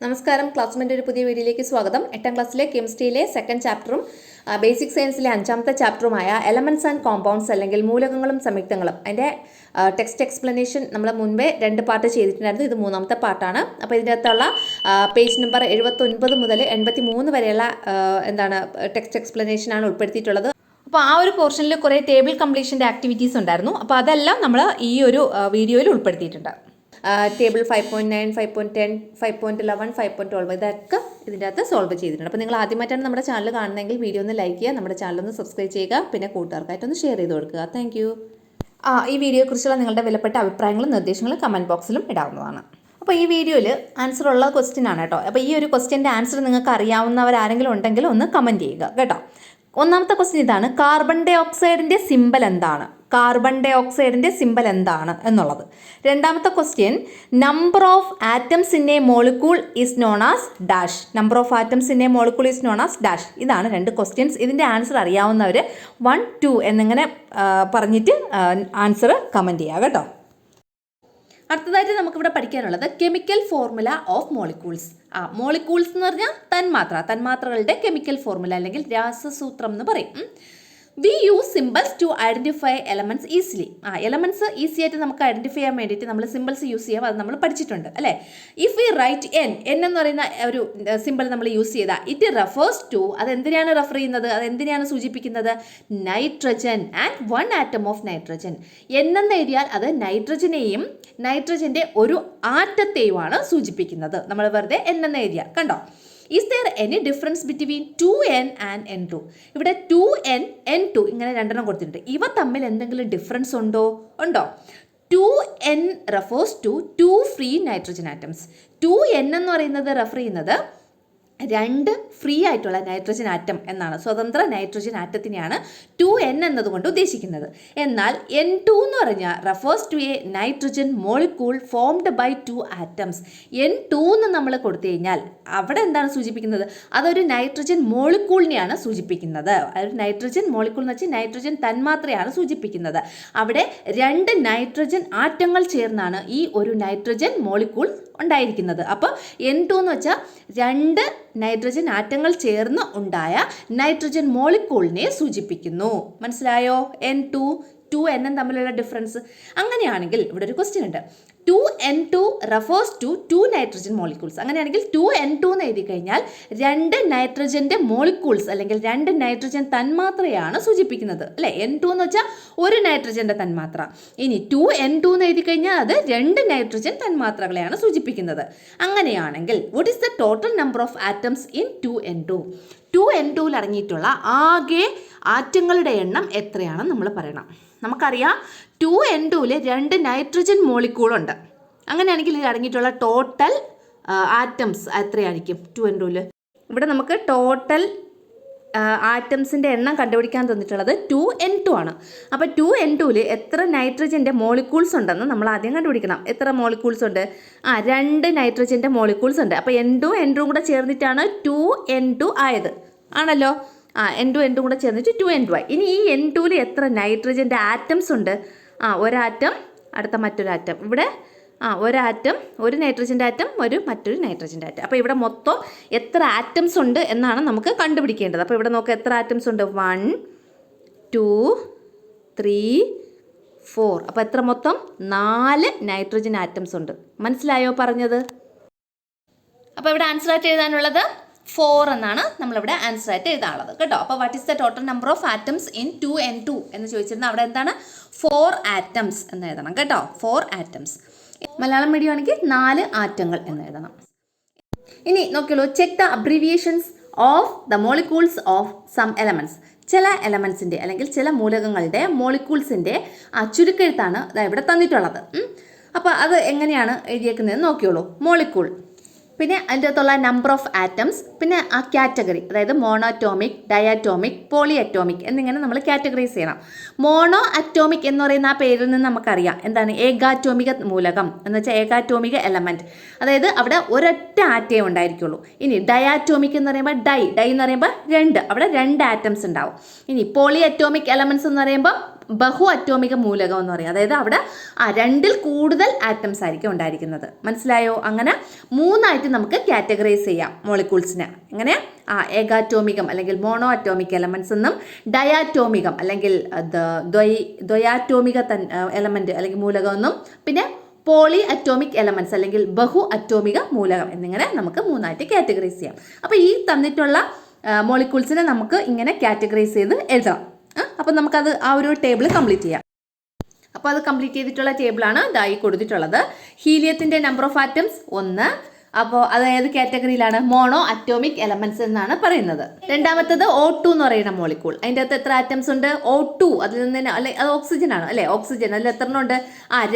നമസ്കാരം, ക്ലാസ്മേറ്റ് ഒരു പുതിയ വീഡിയോയിലേക്ക് സ്വാഗതം. 8ാം ക്ലാസ്സിലെ കെമിസ്ട്രിയിലെ സെക്കൻഡ് ചാപ്റ്ററും ബേസിക് സയൻസിലെ 5ാമത്തെ ചാപ്റ്ററുമായ എലമെന്റ്സ് ആൻഡ് കോമ്പൗണ്ട്സ് അല്ലെങ്കിൽ മൂലകങ്ങളും സംയുക്തങ്ങളും അതിൻ്റെ ടെക്സ്റ്റ് എക്സ്പ്ലനേഷൻ നമ്മൾ മുൻപേ 2 പാർട്ട് ചെയ്തിട്ടുണ്ടായിരുന്നു. ഇത് 3ാമത്തെ പാർട്ടാണ്. അപ്പോൾ ഇതിൻ്റെ അകത്തുള്ള പേജ് നമ്പർ 79 മുതൽ 83 വരെയുള്ള ടെക്സ്റ്റ് എക്സ്പ്ലനേഷനാണ് ഉൾപ്പെടുത്തിയിട്ടുള്ളത്. അപ്പോൾ ആ ഒരു പോർഷനിൽ കുറേ ടേബിൾ കംപ്ലീഷൻ്റെ ആക്ടിവിറ്റീസ് ഉണ്ടായിരുന്നു. അപ്പോൾ അതെല്ലാം നമ്മൾ ഈ ഒരു വീഡിയോയിൽ ഉൾപ്പെടുത്തിയിട്ടുണ്ട്. ടേബിൾ 5.9, 5.10, 5.11, 5.12 ഇതൊക്കെ ഇതിൻ്റെ അകത്ത് സോൾവ് ചെയ്തിട്ടുണ്ട്. അപ്പോൾ നിങ്ങൾ ആദ്യമായിട്ടാണ് നമ്മുടെ ചാനൽ കാണുന്നതെങ്കിൽ വീഡിയോ ഒന്ന് ലൈക്ക് ചെയ്യുക, നമ്മുടെ ചാനൽ ഒന്ന് സബ്സ്ക്രൈബ് ചെയ്യുക, പിന്നെ കൂട്ടുകാർക്കായിട്ടൊന്ന് ഷെയർ ചെയ്ത് കൊടുക്കുക. Thank you. ഈ വീഡിയോയെക്കുറിച്ചുള്ള നിങ്ങളുടെ വിലപ്പെട്ട അഭിപ്രായങ്ങളും നിർദ്ദേശങ്ങളും കമൻറ്റ് ബോക്സിലും ഇടാവുന്നതാണ്. അപ്പോൾ ഈ വീഡിയോയിൽ ആൻസർ ഉള്ള ക്വസ്റ്റ്യൻ ആണ് കേട്ടോ. അപ്പോൾ ഈ ഒരു ക്വസ്റ്റ്യൻ്റെ ആൻസർ നിങ്ങൾക്ക് അറിയാവുന്നവരാരെങ്കിലും ഉണ്ടെങ്കിൽ ഒന്ന് കമൻറ്റ് ചെയ്യുക കേട്ടോ. ഒന്നാമത്തെ ക്വസ്റ്റ്യൻ ഇതാണ്: കാർബൺ ഡൈ ഓക്സൈഡിൻ്റെ സിമ്പൽ എന്താണ്? കാർബൺ ഡൈ ഓക്സൈഡിൻ്റെ സിമ്പൽ എന്താണ് എന്നുള്ളത്. രണ്ടാമത്തെ question: number of atoms in a molecule is known as dash. Number of atoms in a molecule is known as dash. ഇതാണ് 2 ക്വസ്റ്റ്യൻസ്. ഇതിൻ്റെ ആൻസർ അറിയാവുന്നവർ 1, 2 എന്നിങ്ങനെ പറഞ്ഞിട്ട് ആൻസർ കമൻറ്റ് ചെയ്യുക കേട്ടോ. അടുത്തതായിട്ട് നമുക്കിവിടെ പഠിക്കാനുള്ളത് chemical formula of molecules. Molecules എന്ന് പറഞ്ഞാൽ തന്മാത്രകളുടെ കെമിക്കൽ ഫോർമുല അല്ലെങ്കിൽ രാസസൂത്രം എന്ന് പറയും. We use symbols to identify elements easily. Elements easy ആയിട്ട് നമുക്ക് ഐഡൻറ്റിഫൈ ചെയ്യാൻ വേണ്ടിയിട്ട് നമ്മൾ സിമ്പിൾസ് യൂസ് ചെയ്യാം. അത് നമ്മൾ പഠിച്ചിട്ടുണ്ട് അല്ലേ. ഇഫ് വി റൈറ്റ് എൻ എന്ന് പറയുന്ന ഒരു സിമ്പിൾ നമ്മൾ യൂസ് ചെയ്താൽ ഇറ്റ് റെഫേഴ്സ് ടു, അത് എന്തിനാണ് റെഫർ ചെയ്യുന്നത്, അത് എന്തിനാണ് സൂചിപ്പിക്കുന്നത്? Nitrogen and 1 atom of nitrogen. എന്ന് എഴുതിയാൽ അത് നൈട്രജനെയും നൈട്രജൻ്റെ ഒരു ആറ്റത്തെയുമാണ് സൂചിപ്പിക്കുന്നത്. നമ്മൾ വെറുതെ എന്ന് എഴുതിയാൽ കണ്ടോ. Is there any difference between 2n and n2? ഇവിടെ 2n, n2 ഇങ്ങനെ 2 കൊടുത്തിട്ടുണ്ട്. ഇവ തമ്മിൽ എന്തെങ്കിലും ഡിഫറൻസ് ഉണ്ടോ? 2n refers to 2 free nitrogen atoms. 2n എന്ന് പറയുന്നത് റെഫർ ചെയ്യുന്നത് 2 ഫ്രീ ആയിട്ടുള്ള നൈട്രജൻ ആറ്റം എന്നാണ്. സ്വതന്ത്ര നൈട്രജൻ ആറ്റത്തിനെയാണ് 2n എന്നതുകൊണ്ട് ഉദ്ദേശിക്കുന്നത്. എന്നാൽ n2 എന്ന് പറഞ്ഞാൽ refers to a nitrogen molecule formed by 2 atoms. n2 എന്ന് നമ്മൾ കൊടുത്തു കഴിഞ്ഞാൽ അവിടെ എന്താണ് സൂചിപ്പിക്കുന്നത്? അതൊരു നൈട്രജൻ മോളിക്യൂളിനെയാണ് സൂചിപ്പിക്കുന്നത്. അതൊരു നൈട്രജൻ മോളിക്യൂൾ എന്ന് വെച്ചാൽ നൈട്രജൻ തന്മാത്രയാണ് സൂചിപ്പിക്കുന്നത്. അവിടെ 2 നൈട്രജൻ ആറ്റങ്ങൾ ചേർന്നാണ് ഈ ഒരു നൈട്രജൻ മോളിക്യൂൾ ഉണ്ടായിരിക്കുന്നത്. അപ്പോൾ n2 എന്ന് വെച്ചാൽ 2 നൈട്രജൻ ആറ്റങ്ങൾ ചേർന്ന് ഉണ്ടായ നൈട്രജൻ മോളിക്യൂളിനെ സൂചിപ്പിക്കുന്നു. മനസ്സിലായോ? n2, 2n തമ്മിലുള്ള ഡിഫറൻസ്. അങ്ങനെയാണെങ്കിൽ ഇവിടെ ഒരു ക്വസ്റ്റ്യൻ ഉണ്ട്. 2n2 refers to 2 nitrogen molecules. അങ്ങനെയാണെങ്കിൽ 2n2 എന്ന് എഴുതി കഴിഞ്ഞാൽ 2 നൈട്രജൻ്റെ മോളിക്യൂൾസ് അല്ലെങ്കിൽ 2 നൈട്രജൻ തന്മാത്രയാണ് സൂചിപ്പിക്കുന്നത് അല്ലേ. n2 എന്ന് വെച്ചാൽ ഒരു നൈട്രജൻ്റെ തന്മാത്ര. ഇനി 2n2 എന്ന് എഴുതി കഴിഞ്ഞാൽ അത് 2 നൈട്രജൻ തന്മാത്രകളെയാണ് സൂചിപ്പിക്കുന്നത്. അങ്ങനെയാണെങ്കിൽ what is the total number of atoms in 2n2? 2n2ൽ അടങ്ങിയിട്ടുള്ള ആകെ ആറ്റങ്ങളുടെ എണ്ണം എത്രയാണെന്ന് നമ്മൾ പറയണം. നമുക്കറിയാം 2n2ൽ 2 നൈട്രജൻ മോളിക്യൂളുണ്ട്. അങ്ങനെയാണെങ്കിൽ ഇതിൽ അടങ്ങിയിട്ടുള്ള ടോട്ടൽ ആറ്റംസ് എത്രയായിരിക്കും 2n2ൽ? ഇവിടെ നമുക്ക് ടോട്ടൽ ആറ്റംസിൻ്റെ എണ്ണം കണ്ടുപിടിക്കാൻ തന്നിട്ടുള്ളത് 2n2 ആണ്. അപ്പോൾ 2n2ൽ എത്ര നൈട്രജൻ്റെ മോളിക്യൂൾസ് ഉണ്ടെന്ന് നമ്മൾ ആദ്യം കണ്ടുപിടിക്കണം. എത്ര മോളിക്യൂൾസ് ഉണ്ട്? 2 നൈട്രജൻ്റെ മോളിക്യൂൾസ് ഉണ്ട്. അപ്പോൾ n2 കൂടെ ചേർന്നിട്ടാണ് 2n2 ആയത് ആണല്ലോ. n2 കൂടെ ചേർന്നിട്ട് 2n2 ആയി. ഇനി ഈ n2ൽ എത്ര നൈട്രജൻ്റെ ആറ്റംസ് ഉണ്ട്? ഒരാറ്റം, അടുത്ത മറ്റൊരു ആറ്റം. ഇവിടെ ഒരാറ്റം, ഒരു നൈട്രജൻ്റെ ആറ്റം, മറ്റൊരു നൈട്രജൻ്റെ ആറ്റം. അപ്പോൾ ഇവിടെ മൊത്തം എത്ര ആറ്റംസ് ഉണ്ട് എന്നാണ് നമുക്ക് കണ്ടുപിടിക്കേണ്ടത്. അപ്പോൾ ഇവിടെ നോക്കുക എത്ര ആറ്റംസ് ഉണ്ട്? 1, 2, 3, 4. അപ്പോൾ എത്ര മൊത്തം? 4 നൈട്രജൻ ആറ്റംസ് ഉണ്ട്. മനസ്സിലായോ പറഞ്ഞത്? അപ്പോൾ ഇവിടെ ആൻസർ ആയിട്ട് എഴുതാനുള്ളത് 4 എന്നാണ് നമ്മളിവിടെ ആൻസർ ആയിട്ട് എഴുതാനുള്ളത് കേട്ടോ. അപ്പോൾ what is the total number of atoms in 2n2 എന്ന് ചോദിച്ചിരുന്നത് അവിടെ എന്താണ്? 4 ആറ്റംസ് എന്ന് എഴുതണം കേട്ടോ. 4 ആറ്റംസ്. മലയാളം മീഡിയം ആണെങ്കിൽ 4 ആറ്റങ്ങൾ എന്ന് എഴുതണം. ഇനി നോക്കിയോളൂ. Check the abbreviations of the molecules of some elements. ചില എലമെൻറ്റ്സിൻ്റെ അല്ലെങ്കിൽ ചില മൂലകങ്ങളുടെ മോളിക്യൂൾസിൻ്റെ ചുരുക്കെഴുത്താണ് ഇവിടെ തന്നിട്ടുള്ളത്. അപ്പോൾ അത് എങ്ങനെയാണ് എഴുതിയേക്കുന്നതെന്ന് നോക്കിയോളൂ. മോളിക്യൂൾ, പിന്നെ അതിൻ്റെ അകത്തുള്ള നമ്പർ ഓഫ് ആറ്റംസ്, പിന്നെ ആ കാറ്റഗറി, അതായത് മോണോഅറ്റോമിക്, ഡയാറ്റോമിക്, പോളി അറ്റോമിക് എന്നിങ്ങനെ നമ്മൾ കാറ്റഗറൈസ് ചെയ്യണം. മോണോ അറ്റോമിക് എന്ന് പറയുന്ന ആ പേരിൽ നിന്ന് നമുക്കറിയാം എന്താണ് ഏകാറ്റോമിക മൂലകം എന്ന് വെച്ചാൽ ഏകാറ്റോമിക എലമെൻറ്റ്, അതായത് അവിടെ ഒരൊറ്റ ആറ്റേ ഉണ്ടായിരിക്കുള്ളൂ. ഇനി ഡയാറ്റോമിക് എന്ന് പറയുമ്പോൾ ഡൈ എന്ന് പറയുമ്പോൾ 2, അവിടെ 2 ആറ്റംസ് ഉണ്ടാവും. ഇനി പോളി അറ്റോമിക് എലമെൻറ്റ്സ് എന്ന് പറയുമ്പോൾ ബഹു അറ്റോമിക മൂലകം എന്ന് പറയും. അതായത് അവിടെ 2ൽ കൂടുതൽ ആറ്റംസ് ആയിരിക്കും ഉണ്ടായിരിക്കുന്നത്. മനസ്സിലായോ? അങ്ങനെ 3ആയിട്ട് നമുക്ക് കാറ്റഗറൈസ് ചെയ്യാം മോളിക്യൂൾസിനെ. എങ്ങനെ? ഏകാറ്റോമികം അല്ലെങ്കിൽ മോണോ അറ്റോമിക് എലമെന്റ്സ് എന്നും ഡയാറ്റോമികം അല്ലെങ്കിൽ ദ്വയാറ്റോമിക എലമെന്റ് അല്ലെങ്കിൽ മൂലകം എന്നും പിന്നെ പോളി അറ്റോമിക് എലമെന്റ്സ് അല്ലെങ്കിൽ ബഹു അറ്റോമിക മൂലകം എന്നിങ്ങനെ നമുക്ക് 3ആയിട്ട് കാറ്റഗറൈസ് ചെയ്യാം. അപ്പോൾ ഈ തന്നിട്ടുള്ള മോളിക്യൂൾസിനെ നമുക്ക് ഇങ്ങനെ കാറ്റഗറൈസ് ചെയ്ത് എഴുതാം. അപ്പോൾ നമുക്കത് ആ ഒരു ടേബിൾ കംപ്ലീറ്റ് ചെയ്യാം. അപ്പോൾ അത് കംപ്ലീറ്റ് ചെയ്തിട്ടുള്ള ടേബിളാണ് ഇതായി കൊടുത്തിട്ടുള്ളത്. ഹീലിയത്തിൻ്റെ നമ്പർ ഓഫ് ആറ്റംസ് 1. അപ്പോൾ അത് ഏത് കാറ്റഗറിയിലാണ്? മോണോ അറ്റോമിക് എലമെന്റ്സ് എന്നാണ് പറയുന്നത്. രണ്ടാമത്തത് O2 എന്ന് പറയുന്ന മോളിക്കൂൾ. അതിൻ്റെ അകത്ത് എത്ര ആറ്റംസ് ഉണ്ട്? O2. അതിൽ നിന്ന് അല്ലെ അത് ഓക്സിജൻ ആണ് അല്ലേ? ഓക്സിജൻ. അതിൽ എത്ര എണ്ണം ഉണ്ട്?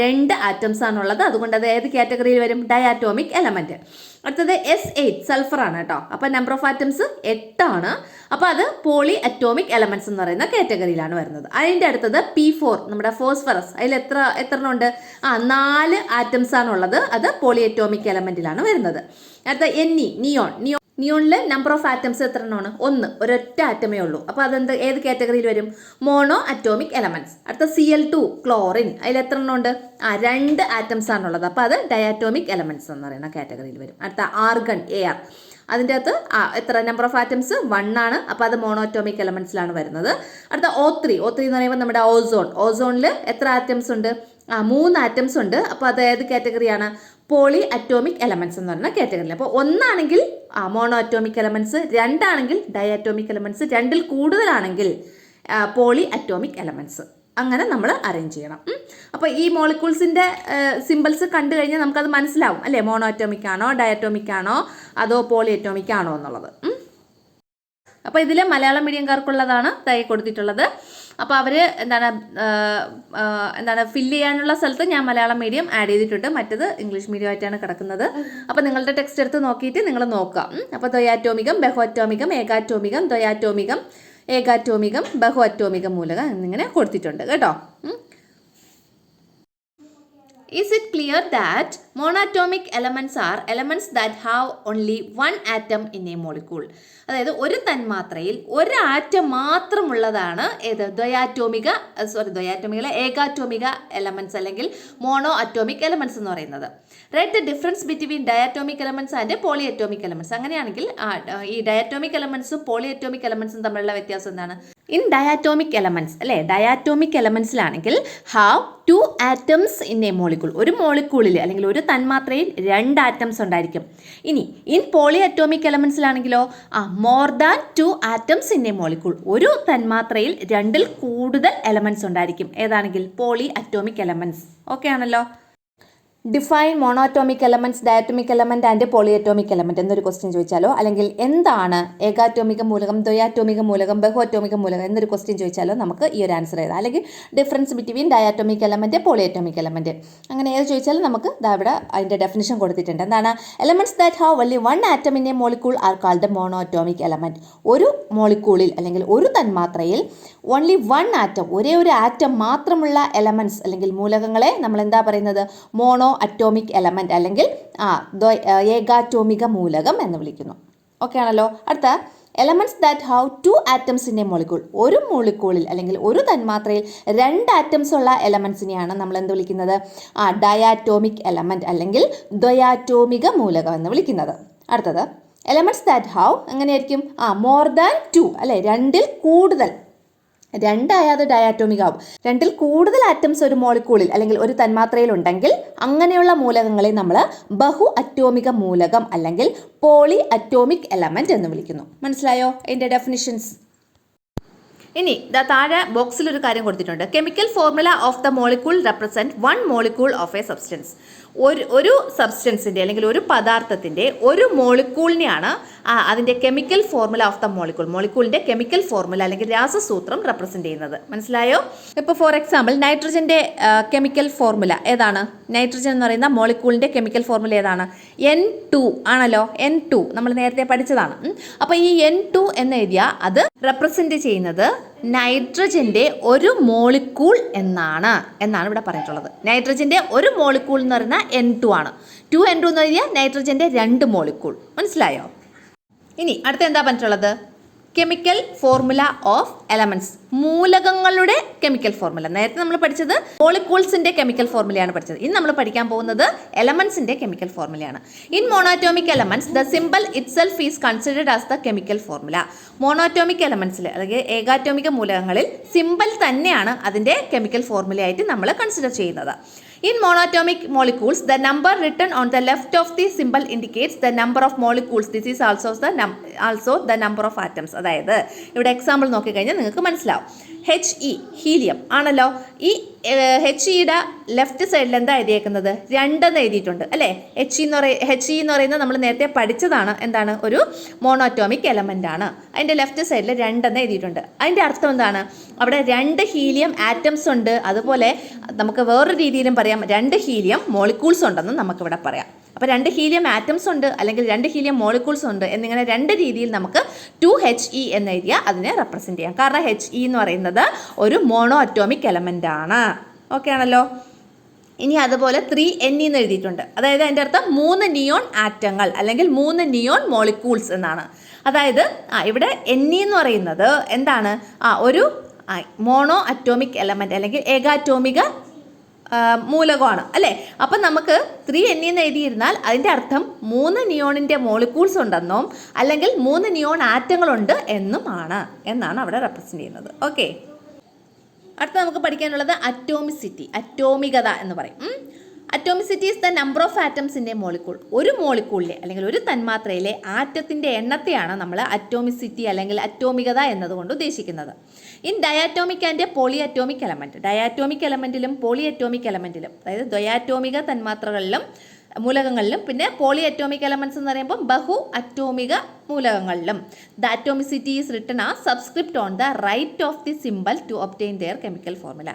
2 ആറ്റംസ് ആണുള്ളത്. അതുകൊണ്ട് അത് ഏത് കാറ്റഗറിയിൽ വരും? Diatomic element. അടുത്തത് S8 സൾഫർ ആണ് കേട്ടോ. അപ്പോൾ നമ്പർ ഓഫ് ആറ്റംസ് 8 ആണ്. അപ്പോൾ അത് പോളി അറ്റോമിക് എലമെന്റ്സ് എന്ന് പറയുന്ന കാറ്റഗറിയിലാണ് വരുന്നത്. അതിൻ്റെ അടുത്തത് P4 നമ്മുടെ ഫോസ്ഫറസ്. അതിൽ എത്ര എണ്ണം ഉണ്ട്? 4 ആറ്റംസ് ആണുള്ളത്. അത് പോളി അറ്റോമിക് എലമെന്റിലാണ് വരുന്നത്. അടുത്ത നിയോണിൽ നമ്പർ ഓഫ് ആറ്റംസ് എത്ര എണ്ണമാണ്? 1. ഒരൊറ്റ ആറ്റമേ ഉള്ളൂ. അപ്പോൾ അതെന്ത് ഏത് കാറ്റഗറിയിൽ വരും? Mono atomic elements. അടുത്ത Cl2 ക്ലോറിൻ. അതിൽ എത്ര എണ്ണം ഉണ്ട്? 2 ആറ്റംസ് ആണുള്ളത്. അപ്പോൾ അത് ഡയാറ്റോമിക് എലമെന്റ്സ് എന്ന് പറയുന്ന കാറ്റഗറിയിൽ വരും. അടുത്ത ആർഗൺ AR. അതിൻ്റെ അകത്ത് എത്ര നമ്പർ ഓഫ് ആറ്റംസ്? 1 ആണ്. അപ്പോൾ അത് മോണോ അറ്റോമിക് എലമെന്റ്സിലാണ് വരുന്നത്. അടുത്ത O3 എന്ന് പറയുമ്പോൾ നമ്മുടെ ഓസോണിൽ എത്ര ആറ്റംസ് ഉണ്ട്? 3 ആറ്റംസ് ഉണ്ട്. അപ്പോൾ അത് ഏത് കാറ്റഗറിയാണ്? പോളി അറ്റോമിക് എലമെന്റ്സ് എന്ന് പറഞ്ഞ കാറ്റഗറിയിൽ. അപ്പോൾ 1 ആണെങ്കിൽ മോണോ അറ്റോമിക് എലമെന്റ്സ്, 2 ആണെങ്കിൽ ഡയാറ്റോമിക് എലമെന്റ്സ്, 2ൽ കൂടുതലാണെങ്കിൽ പോളി അറ്റോമിക് എലമെന്റ്സ്. അങ്ങനെ നമ്മൾ അറേഞ്ച് ചെയ്യണം. അപ്പോൾ ഈ മോളിക്യൂൾസിൻ്റെ സിമ്പിൾസ് കണ്ടു കഴിഞ്ഞാൽ നമുക്കത് മനസ്സിലാവും അല്ലേ? മോണോ അറ്റോമിക് ആണോ ഡയാറ്റോമിക് ആണോ അതോ പോളി അറ്റോമിക് ആണോ എന്നുള്ളത്. അപ്പോൾ ഇതിൽ മലയാളം മീഡിയംകാർക്കുള്ളതാണ് ഇതായി കൊടുത്തിട്ടുള്ളത്. അപ്പോൾ അവർ എന്താണ് ഫില്ല് ചെയ്യാനുള്ള സ്ഥലത്ത് ഞാൻ മലയാളം മീഡിയം ആഡ് ചെയ്തിട്ടുണ്ട്. മറ്റത് ഇംഗ്ലീഷ് മീഡിയം ആയിട്ടാണ് കിടക്കുന്നത്. അപ്പോൾ നിങ്ങളുടെ ടെക്സ്റ്റ് എടുത്ത് നോക്കിയിട്ട് നിങ്ങൾ നോക്കാം. അപ്പോൾ ദ്വയാറ്റോമികം, ബഹു അറ്റോമികം, ഏകാറ്റോമികം, ദ്വയാറ്റോമികം, ഏകാറ്റോമികം, ബഹു അറ്റോമികം മൂലകം എന്നിങ്ങനെ കൊടുത്തിട്ടുണ്ട് കേട്ടോ. Is it clear that monatomic elements are elements that have only one atom in a molecule? അതായത് ഒരു തന്മാത്രയിൽ ഒരു ആറ്റം മാത്രമുള്ളതാണ് ഏത്? ഏകാറ്റോമിക എലമെന്റ്സ് അല്ലെങ്കിൽ മോണോ അറ്റോമിക് എലമെന്റ്സ് എന്ന് പറയുന്നത്. Write the difference between diatomic elements and polyatomic elements. അങ്ങനെയാണെങ്കിൽ ഈ ഡയാറ്റോമിക് എലമെന്റ്സും പോളി അറ്റോമിക് എലമെന്റ്സും തമ്മിലുള്ള വ്യത്യാസം എന്താണ്? ഇൻ ഡയാറ്റോമിക് എലമെന്റ്സ് അല്ലേ? ഡയാറ്റോമിക് എലമെന്റ്സിലാണെങ്കിൽ have 2 atoms in a molecule. ഒരു മോളിക്യൂളിൽ അല്ലെങ്കിൽ ഒരു തന്മാത്രയിൽ 2 ആറ്റംസ് ഉണ്ടായിരിക്കും. ഇനി ഇൻ പോളി അറ്റോമിക് എലമെന്റ്സിലാണെങ്കിലോ more than 2 atoms in a molecule. ഒരു തന്മാത്രയിൽ 2ൽ കൂടുതൽ എലമെന്റ്സ് ഉണ്ടായിരിക്കും. ഏതാണെങ്കിൽ പോളി അറ്റോമിക് എലമെന്റ്സ്. ഓക്കെ ആണല്ലോ? Define monoatomic elements, diatomic element and polyatomic element എന്നൊരു ക്വസ്റ്റ്യൻ ചോദിച്ചാലോ, അല്ലെങ്കിൽ എന്താണ് ഏകാറ്റോമിക മൂലകം, ദ്വയാറ്റോമിക മൂലകം, ബഹു അറ്റോമിക മൂലകം എന്നൊരു ക്വസ്റ്റ്യൻ ചോദിച്ചാലോ നമുക്ക് ഈ ഒരു ആൻസർ എഴുതാം. അല്ലെങ്കിൽ difference between diatomic element, polyatomic element, അങ്ങനെ ഏത് ചോദിച്ചാലും നമുക്ക് ഇവിടെ അതിന്റെ ഡെഫിനിഷൻ കൊടുത്തിട്ടുണ്ട്. എന്താണ്? Elements that have only one atom in a molecule are called the monoatomic element. ഒരു മോളിക്യൂളിൽ അല്ലെങ്കിൽ ഒരു തന്മാത്രയിൽ only one atom, ഒരേ ഒരു ആറ്റം മാത്രമുള്ള എലമെന്റ്സ് അല്ലെങ്കിൽ മൂലകങ്ങളെ നമ്മൾ എന്താ പറയുന്നത്? മോണോ അറ്റോമിക് എലമെന്റ് അല്ലെങ്കിൽ ഏകാറ്റോമിക മൂലകം എന്ന് വിളിക്കുന്നു. ഓക്കെ ആണല്ലോ? അടുത്ത elements that have 2 atoms in a molecule. ഒരു മോളിക്യൂളിൽ അല്ലെങ്കിൽ ഒരു തന്മാത്രയിൽ 2 ആറ്റംസ് ഉള്ള എലമെന്റ്സിനെയാണ് നമ്മൾ എന്ത് വിളിക്കുന്നത്? ഡയാറ്റോമിക് എലമെന്റ് അല്ലെങ്കിൽ ദ്വയാറ്റോമിക മൂലകം എന്ന് വിളിക്കുന്നത്. അടുത്തത് എലമെന്റ്സ് ദാറ്റ് ഹാവ് എങ്ങനെയായിരിക്കും? മോർ ദാൻ 2 അല്ലെ? 2ൽ കൂടുതൽ. 2 ആയാൽ ഡയാറ്റോമിക് ആവും. 2ൽ കൂടുതൽ ആറ്റംസ് ഒരു മോളിക്യൂളിൽ അല്ലെങ്കിൽ ഒരു തന്മാത്രയിൽ ഉണ്ടെങ്കിൽ അങ്ങനെയുള്ള മൂലകങ്ങളെ നമ്മൾ ബഹു അറ്റോമിക മൂലകം അല്ലെങ്കിൽ പോളി അറ്റോമിക് എലമെന്റ് എന്ന് വിളിക്കുന്നു. മനസ്സിലായോ അതിൻ്റെ ഡെഫിനിഷൻസ്? ഇനി താഴെ ബോക്സിൽ ഒരു കാര്യം കൊടുത്തിട്ടുണ്ട്. Chemical formula of the molecule represent 1 molecule of a substance. ഒരു സബ്സ്റ്റൻസിൻ്റെ അല്ലെങ്കിൽ ഒരു പദാർത്ഥത്തിൻ്റെ ഒരു മോളിക്യൂളിനെയാണ് അതിൻ്റെ കെമിക്കൽ ഫോർമുല ഓഫ് ദ മോളിക്യൂളിൻ്റെ കെമിക്കൽ ഫോർമുല അല്ലെങ്കിൽ രാസസൂത്രം റെപ്രസെൻറ്റ് ചെയ്യുന്നത്. മനസ്സിലായോ? ഇപ്പോൾ ഫോർ എക്സാമ്പിൾ നൈട്രജൻ്റെ കെമിക്കൽ ഫോർമുല ഏതാണ്? നൈട്രജൻ എന്ന് പറയുന്ന മോളിക്യൂളിൻ്റെ കെമിക്കൽ ഫോർമുല ഏതാണ്? N2 ആണല്ലോ. N2 നമ്മൾ നേരത്തെ പഠിച്ചതാണ്. അപ്പോൾ ഈ N2 എന്ന് എഴുതിയാൽ അത് റെപ്രസെൻറ്റ് ചെയ്യുന്നത് നൈട്രജൻ്റെ ഒരു മോളിക്യൂൾ എന്നാണ് ഇവിടെ പറഞ്ഞിട്ടുള്ളത്. നൈട്രജൻ്റെ ഒരു മോളിക്യൂൾ എന്ന് പറയുന്നത് N2 ആണ്. 2N2 എന്ന് പറഞ്ഞാൽ നൈട്രജൻ്റെ 2 മോളിക്യൂൾ. മനസ്സിലായോ? ഇനി അടുത്ത എന്താ പറഞ്ഞിട്ടുള്ളത്? കെമിക്കൽ ഫോർമുല ഓഫ് എലമെന്റ്സ്, മൂലകങ്ങളുടെ കെമിക്കൽ ഫോർമുല. നേരത്തെ നമ്മൾ പഠിച്ചത് മോളിക്യൂൾസിന്റെ കെമിക്കൽ ഫോർമുലയാണ് പഠിച്ചത്. ഇന്ന് നമ്മൾ പഠിക്കാൻ പോകുന്നത് എലമെന്റ്സിന്റെ കെമിക്കൽ ഫോർമുലയാണ്. In monatomic elements the symbol itself is considered as the chemical formula. Monatomic എലമെന്റ്സിൽ അല്ലെങ്കിൽ ഏകാറ്റോമിക മൂലകങ്ങളിൽ സിമ്പൽ തന്നെയാണ് അതിന്റെ കെമിക്കൽ ഫോർമുലയായിട്ട് നമ്മൾ കൺസിഡർ ചെയ്യുന്നത്. In monatomic molecules, the number written on the left of the symbol indicates the number of molecules. This is also the number of atoms. അതായത് ഇവിടെ example നോക്കിക്കഴിഞ്ഞാൽ നിങ്ങൾക്ക് മനസ്സിലാവും. HE ഹീലിയം ആണല്ലോ. ഈ HEയുടെ ലെഫ്റ്റ് സൈഡിൽ എന്താ എഴുതിയേക്കുന്നത്? 2 എന്ന് എഴുതിയിട്ടുണ്ട് അല്ലേ. HE എന്ന് പറയുന്നത് നമ്മൾ നേരത്തെ പഠിച്ചതാണ്. എന്താണ്? ഒരു മോണോറ്റോമിക് എലമെന്റ് ആണ്. അതിൻ്റെ ലെഫ്റ്റ് സൈഡിൽ 2 എന്ന് എഴുതിയിട്ടുണ്ട്. അതിൻ്റെ അർത്ഥം എന്താണ്? അവിടെ 2 ഹീലിയം ആറ്റംസ് ഉണ്ട്. അതുപോലെ നമുക്ക് വേറൊരു രീതിയിലും പറയാം, 2 ഹീലിയം മോളിക്യൂൾസ് ഉണ്ടെന്ന് നമുക്കിവിടെ പറയാം. അപ്പോൾ 2 ഹീലിയം ആറ്റംസ് ഉണ്ട് അല്ലെങ്കിൽ 2 ഹീലിയം മോളിക്യൂൾസ് ഉണ്ട് എന്നിങ്ങനെ 2 രീതിയിൽ നമുക്ക് 2HE എന്ന് എഴുതിയാൽ അതിനെ റെപ്രസെൻറ്റ് ചെയ്യാം. കാരണം HE എന്ന് പറയുന്നത് ഒരു മോണോ അറ്റോമിക് എലമെൻ്റ് ആണ്. ഓക്കെ ആണല്ലോ. ഇനി അതുപോലെ 3Ne എന്ന് എഴുതിയിട്ടുണ്ട്. അതായത് അതിൻ്റെ അർത്ഥം 3 നിയോൺ ആറ്റങ്ങൾ അല്ലെങ്കിൽ 3 നിയോൺ മോളിക്യൂൾസ് എന്നാണ്. അതായത് ഇവിടെ Ne എന്ന് പറയുന്നത് എന്താണ്? ഒരു മോണോ അറ്റോമിക് എലമെൻറ്റ് അല്ലെങ്കിൽ ഏകാറ്റോമിക മൂലകമാണ് അല്ലേ. അപ്പം നമുക്ക് 3Ne എന്ന് എഴുതിയിരുന്നാൽ അതിൻ്റെ അർത്ഥം 3 നിയോണിൻ്റെ മോളിക്യൂൾസ് ഉണ്ടെന്നും അല്ലെങ്കിൽ 3 നിയോൺ ആറ്റങ്ങളുണ്ട് എന്നാണ് അവിടെ റെപ്രസെൻ്റ് ചെയ്യുന്നത്. ഓക്കെ, അടുത്ത നമുക്ക് പഠിക്കാനുള്ളത് അറ്റോമിസിറ്റി, അറ്റോമികത എന്ന് പറയും. Atomicity is the number of atoms in a molecule. ഒരു മോളിക്യൂളിലെ അല്ലെങ്കിൽ ഒരു തന്മാത്രയിലെ ആറ്റത്തിൻ്റെ എണ്ണത്തെയാണ് നമ്മൾ അറ്റോമിസിറ്റി അല്ലെങ്കിൽ അറ്റോമികത എന്നതുകൊണ്ട് ഉദ്ദേശിക്കുന്നത്. In diatomic and polyatomic element, diatomic എലമെൻറ്റിലും പോളി അറ്റോമിക് എലമെൻറ്റിലും, അതായത് ദ്വയാറ്റോമിക തന്മാത്രകളിലും മൂലകങ്ങളിലും പിന്നെ പോളി അറ്റോമിക് എലമെൻറ്റ്സ് എന്ന് പറയുമ്പോൾ ബഹു അറ്റോമിക മൂലകങ്ങളിലും the atomicity is written a subscript on the right of the symbol to obtain their chemical formula.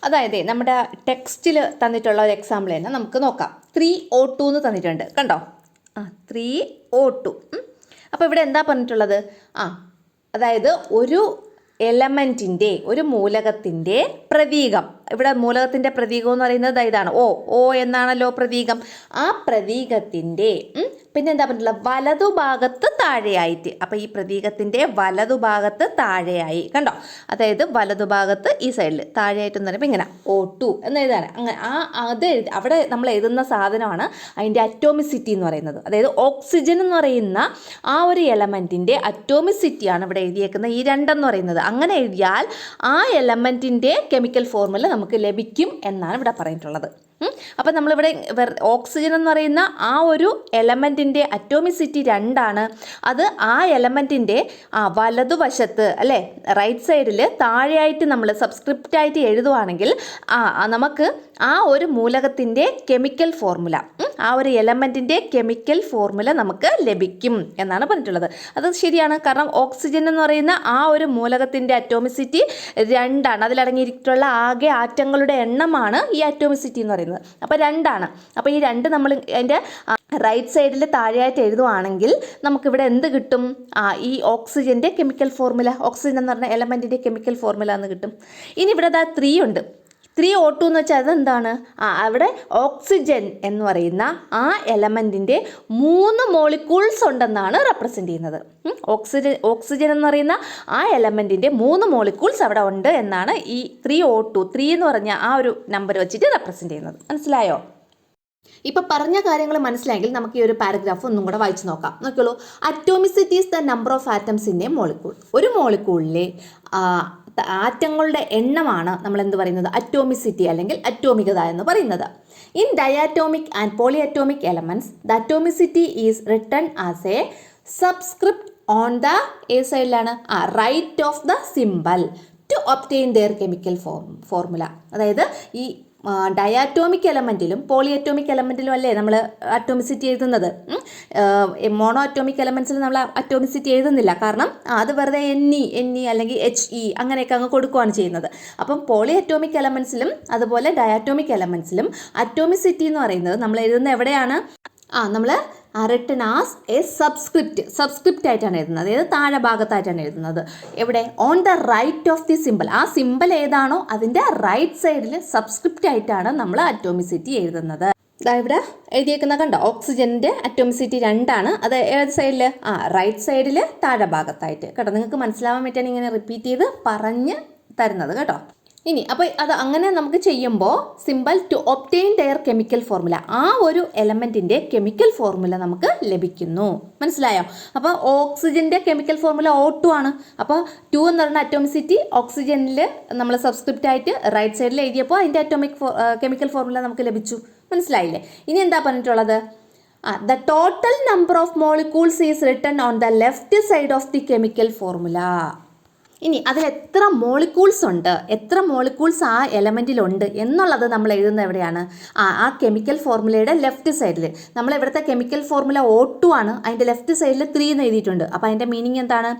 അതായത് നമ്മുടെ ടെക്സ്റ്റിൽ തന്നിട്ടുള്ള ഒരു എക്സാമ്പിൾ തന്നെ നമുക്ക് നോക്കാം. 3O2 എന്ന് തന്നിട്ടുണ്ട്, കണ്ടോ? 3O2. അപ്പോൾ ഇവിടെ എന്താ പറഞ്ഞിട്ടുള്ളത്? അതായത് ഒരു എലമെൻറ്റിൻ്റെ, ഒരു മൂലകത്തിൻ്റെ പ്രതീകം. ഇവിടെ മൂലകത്തിൻ്റെ പ്രതീകം എന്ന് പറയുന്നത് ഇതാണ്, O എന്നാണല്ലോ പ്രതീകം. ആ പ്രതീകത്തിൻ്റെ പിന്നെ എന്താ പറഞ്ഞിട്ടുള്ളത്? വലതുഭാഗത്ത് താഴെയായിട്ട്. അപ്പോൾ ഈ പ്രതീകത്തിൻ്റെ വലതുഭാഗത്ത് താഴെയായി, കണ്ടോ? അതായത് വലതുഭാഗത്ത് ഈ സൈഡിൽ താഴെയായിട്ട് എന്ന് പറയുമ്പോൾ ഇങ്ങനെ O2 എന്ന് എഴുതാണ്. അങ്ങനെ അത് അവിടെ നമ്മൾ എഴുതുന്ന സാധനമാണ് അതിൻ്റെ അറ്റോമിസിറ്റി എന്ന് പറയുന്നത്. അതായത് ഓക്സിജൻ എന്ന് പറയുന്ന ആ ഒരു എലമെൻറ്റിൻ്റെ അറ്റോമിസിറ്റിയാണ് ഇവിടെ എഴുതിയേക്കുന്നത് ഈ 2 എന്ന് പറയുന്നത്. അങ്ങനെ എഴുതിയാൽ ആ എലമെൻറ്റിൻ്റെ കെമിക്കൽ ഫോർമുല നമുക്ക് ലഭിക്കും എന്നാണ് ഇവിടെ പറഞ്ഞിട്ടുള്ളത്. അപ്പം നമ്മളിവിടെ ഓക്സിജൻ എന്ന് പറയുന്ന ആ ഒരു എലമെൻറ്റിൻ്റെ അറ്റോമിസിറ്റി 2 ആണ്. അത് ആ എലമെൻറ്റിൻ്റെ വലതുവശത്ത് അല്ലേ, റൈറ്റ് സൈഡിൽ താഴെയായിട്ട് നമ്മൾ സബ്സ്ക്രിപ്റ്റായിട്ട് എഴുതുവാണെങ്കിൽ നമുക്ക് ആ ഒരു മൂലകത്തിൻ്റെ കെമിക്കൽ ഫോർമുല, ആ ഒരു എലമെൻറ്റിൻ്റെ കെമിക്കൽ ഫോർമുല നമുക്ക് ലഭിക്കും എന്നാണ് പറഞ്ഞിട്ടുള്ളത്. അത് ശരിയാണ്. കാരണം ഓക്സിജൻ എന്ന് പറയുന്ന ആ ഒരു മൂലകത്തിൻ്റെ അറ്റോമിസിറ്റി 2 ആണ്. അതിലടങ്ങിയിട്ടുള്ള ആകെ ആറ്റങ്ങളുടെ എണ്ണമാണ് ഈ അറ്റോമിസിറ്റി എന്ന് പറയുന്നത്. അപ്പോൾ 2 ആണ്. അപ്പോൾ ഈ 2 നമ്മൾ അതിൻ്റെ റൈറ്റ് സൈഡിൽ താഴെയായിട്ട് എഴുതുവാണെങ്കിൽ നമുക്കിവിടെ എന്ത് കിട്ടും? ഈ ഓക്സിജൻ്റെ കെമിക്കൽ ഫോർമുല, ഓക്സിജൻ എന്ന് പറഞ്ഞ എലമെൻറ്റിൻ്റെ കെമിക്കൽ ഫോർമുല എന്ന് കിട്ടും. ഇനി ഇവിടെ 3 ഉണ്ട്. 3O2 എന്ന് വെച്ചാൽ അതെന്താണ്? അവിടെ ഓക്സിജൻ എന്ന് പറയുന്ന ആ എലമെൻറ്റിൻ്റെ 3 മോളിക്യൂൾസ് ഉണ്ടെന്നാണ് റെപ്രസെൻ്റ് ചെയ്യുന്നത്. ഓക്സിജൻ എന്ന് പറയുന്ന ആ എലമെൻറ്റിൻ്റെ 3 മോളിക്യൂൾസ് അവിടെ ഉണ്ട് എന്നാണ് ഈ 3O2, 3 എന്ന് പറഞ്ഞ ആ ഒരു നമ്പർ വെച്ചിട്ട് റെപ്രസെൻ്റ് ചെയ്യുന്നത്. മനസ്സിലായോ? ഇപ്പം പറഞ്ഞ കാര്യങ്ങൾ മനസ്സിലായെങ്കിൽ നമുക്ക് ഈ ഒരു പാരഗ്രാഫ് ഒന്നും കൂടെ വായിച്ചു നോക്കാം. നോക്കിയോളൂ. Atomicity is the number of atoms in a molecule. ഒരു മോളിക്യൂളിലെ ആറ്റങ്ങളുടെ എണ്ണമാണ് നമ്മൾ എന്ത് പറയുന്നത്? അറ്റോമിസിറ്റി അല്ലെങ്കിൽ അറ്റോമികത എന്ന് പറയുന്നത്. In diatomic and polyatomic elements the atomicity is written as a subscript on the സൈഡിലാണ് right of the symbol to obtain their chemical formula. അതായത് ഈ ഡയാറ്റോമിക് എലമെൻറ്റിലും പോളിഅറ്റോമിക് എലമെൻറ്റിലും അല്ലേ നമ്മൾ അറ്റോമിസിറ്റി എഴുതുന്നത്. മോണോ അറ്റോമിക് എലമെൻറ്റ്സിൽ നമ്മൾ അറ്റോമിസിറ്റി എഴുതുന്നില്ല. കാരണം അത് വെറുതെ Ne അല്ലെങ്കിൽ HE അങ്ങനെയൊക്കെ അങ്ങ് കൊടുക്കുകയാണ് ചെയ്യുന്നത്. അപ്പം പോളി അറ്റോമിക് എലമെൻറ്റ്സിലും അതുപോലെ ഡയാറ്റോമിക് എലമെൻറ്റ്സിലും അറ്റോമിസിറ്റി എന്ന് പറയുന്നത് നമ്മൾ എഴുതുന്നത് എവിടെയാണ്? നമ്മൾ റിട്ടൺ ആസ് എ സബ്സ്ക്രിപ്റ്റ് ആയിട്ടാണ് എഴുതുന്നത്. അതായത് താഴെ ഭാഗത്തായിട്ടാണ് എഴുതുന്നത്. എവിടെ? On the right of the symbol. ആ സിമ്പിൾ ഏതാണോ അതിൻ്റെ റൈറ്റ് സൈഡിൽ സബ്സ്ക്രിപ്റ്റ് ആയിട്ടാണ് നമ്മൾ അറ്റോമിസിറ്റി എഴുതുന്നത്. ഇതാ ഇവിടെ എഴുതിയേക്കുന്ന കണ്ടോ, ഓക്സിജൻ്റെ അറ്റോമിസിറ്റി 2 അത് ഏത് സൈഡിൽ? റൈറ്റ് സൈഡിൽ താഴെ ഭാഗത്തായിട്ട് കേട്ടോ. നിങ്ങൾക്ക് മനസ്സിലാവാൻ വേണ്ടിയാണ് ഇങ്ങനെ റിപ്പീറ്റ് ചെയ്ത് പറഞ്ഞ് തരുന്നത് കേട്ടോ. ഇനി അപ്പോൾ അത് അങ്ങനെ നമുക്ക് ചെയ്യുമ്പോൾ symbol to obtain their chemical formula, ആ ഒരു എലമെൻറ്റിൻ്റെ കെമിക്കൽ ഫോർമുല നമുക്ക് ലഭിക്കുന്നു. മനസ്സിലായോ? അപ്പോൾ ഓക്സിജൻ്റെ കെമിക്കൽ ഫോർമുല O2 ആണ്. അപ്പോൾ 2 എന്ന് പറയുന്ന അറ്റോമിസിറ്റി ഓക്സിജനിൽ നമ്മൾ സബ്സ്ക്രിപ്റ്റ് ആയിട്ട് റൈറ്റ് സൈഡിൽ എഴുതിയപ്പോൾ അതിൻ്റെ കെമിക്കൽ ഫോർമുല നമുക്ക് ലഭിച്ചു. മനസ്സിലായില്ലേ? ഇനി എന്താ പറഞ്ഞിട്ടുള്ളത്? The total number of molecules is written on the left side of the chemical formula. ഇനി അതിൽ എത്ര മോളിക്യൂൾസ് ഉണ്ട്, എത്ര മോളിക്യൂൾസ് ആ എലമെൻറ്റിലുണ്ട് എന്നുള്ളത് നമ്മൾ എഴുതുന്നത് എവിടെയാണ്? ആ കെമിക്കൽ ഫോർമുലയുടെ ലെഫ്റ്റ് സൈഡിൽ. നമ്മൾ ഇവിടുത്തെ കെമിക്കൽ ഫോർമുല O2 ആണ്, അതിൻ്റെ ലെഫ്റ്റ് സൈഡിൽ 3 എന്ന് എഴുതിയിട്ടുണ്ട്. അപ്പോൾ അതിൻ്റെ മീനിങ് എന്താണ്?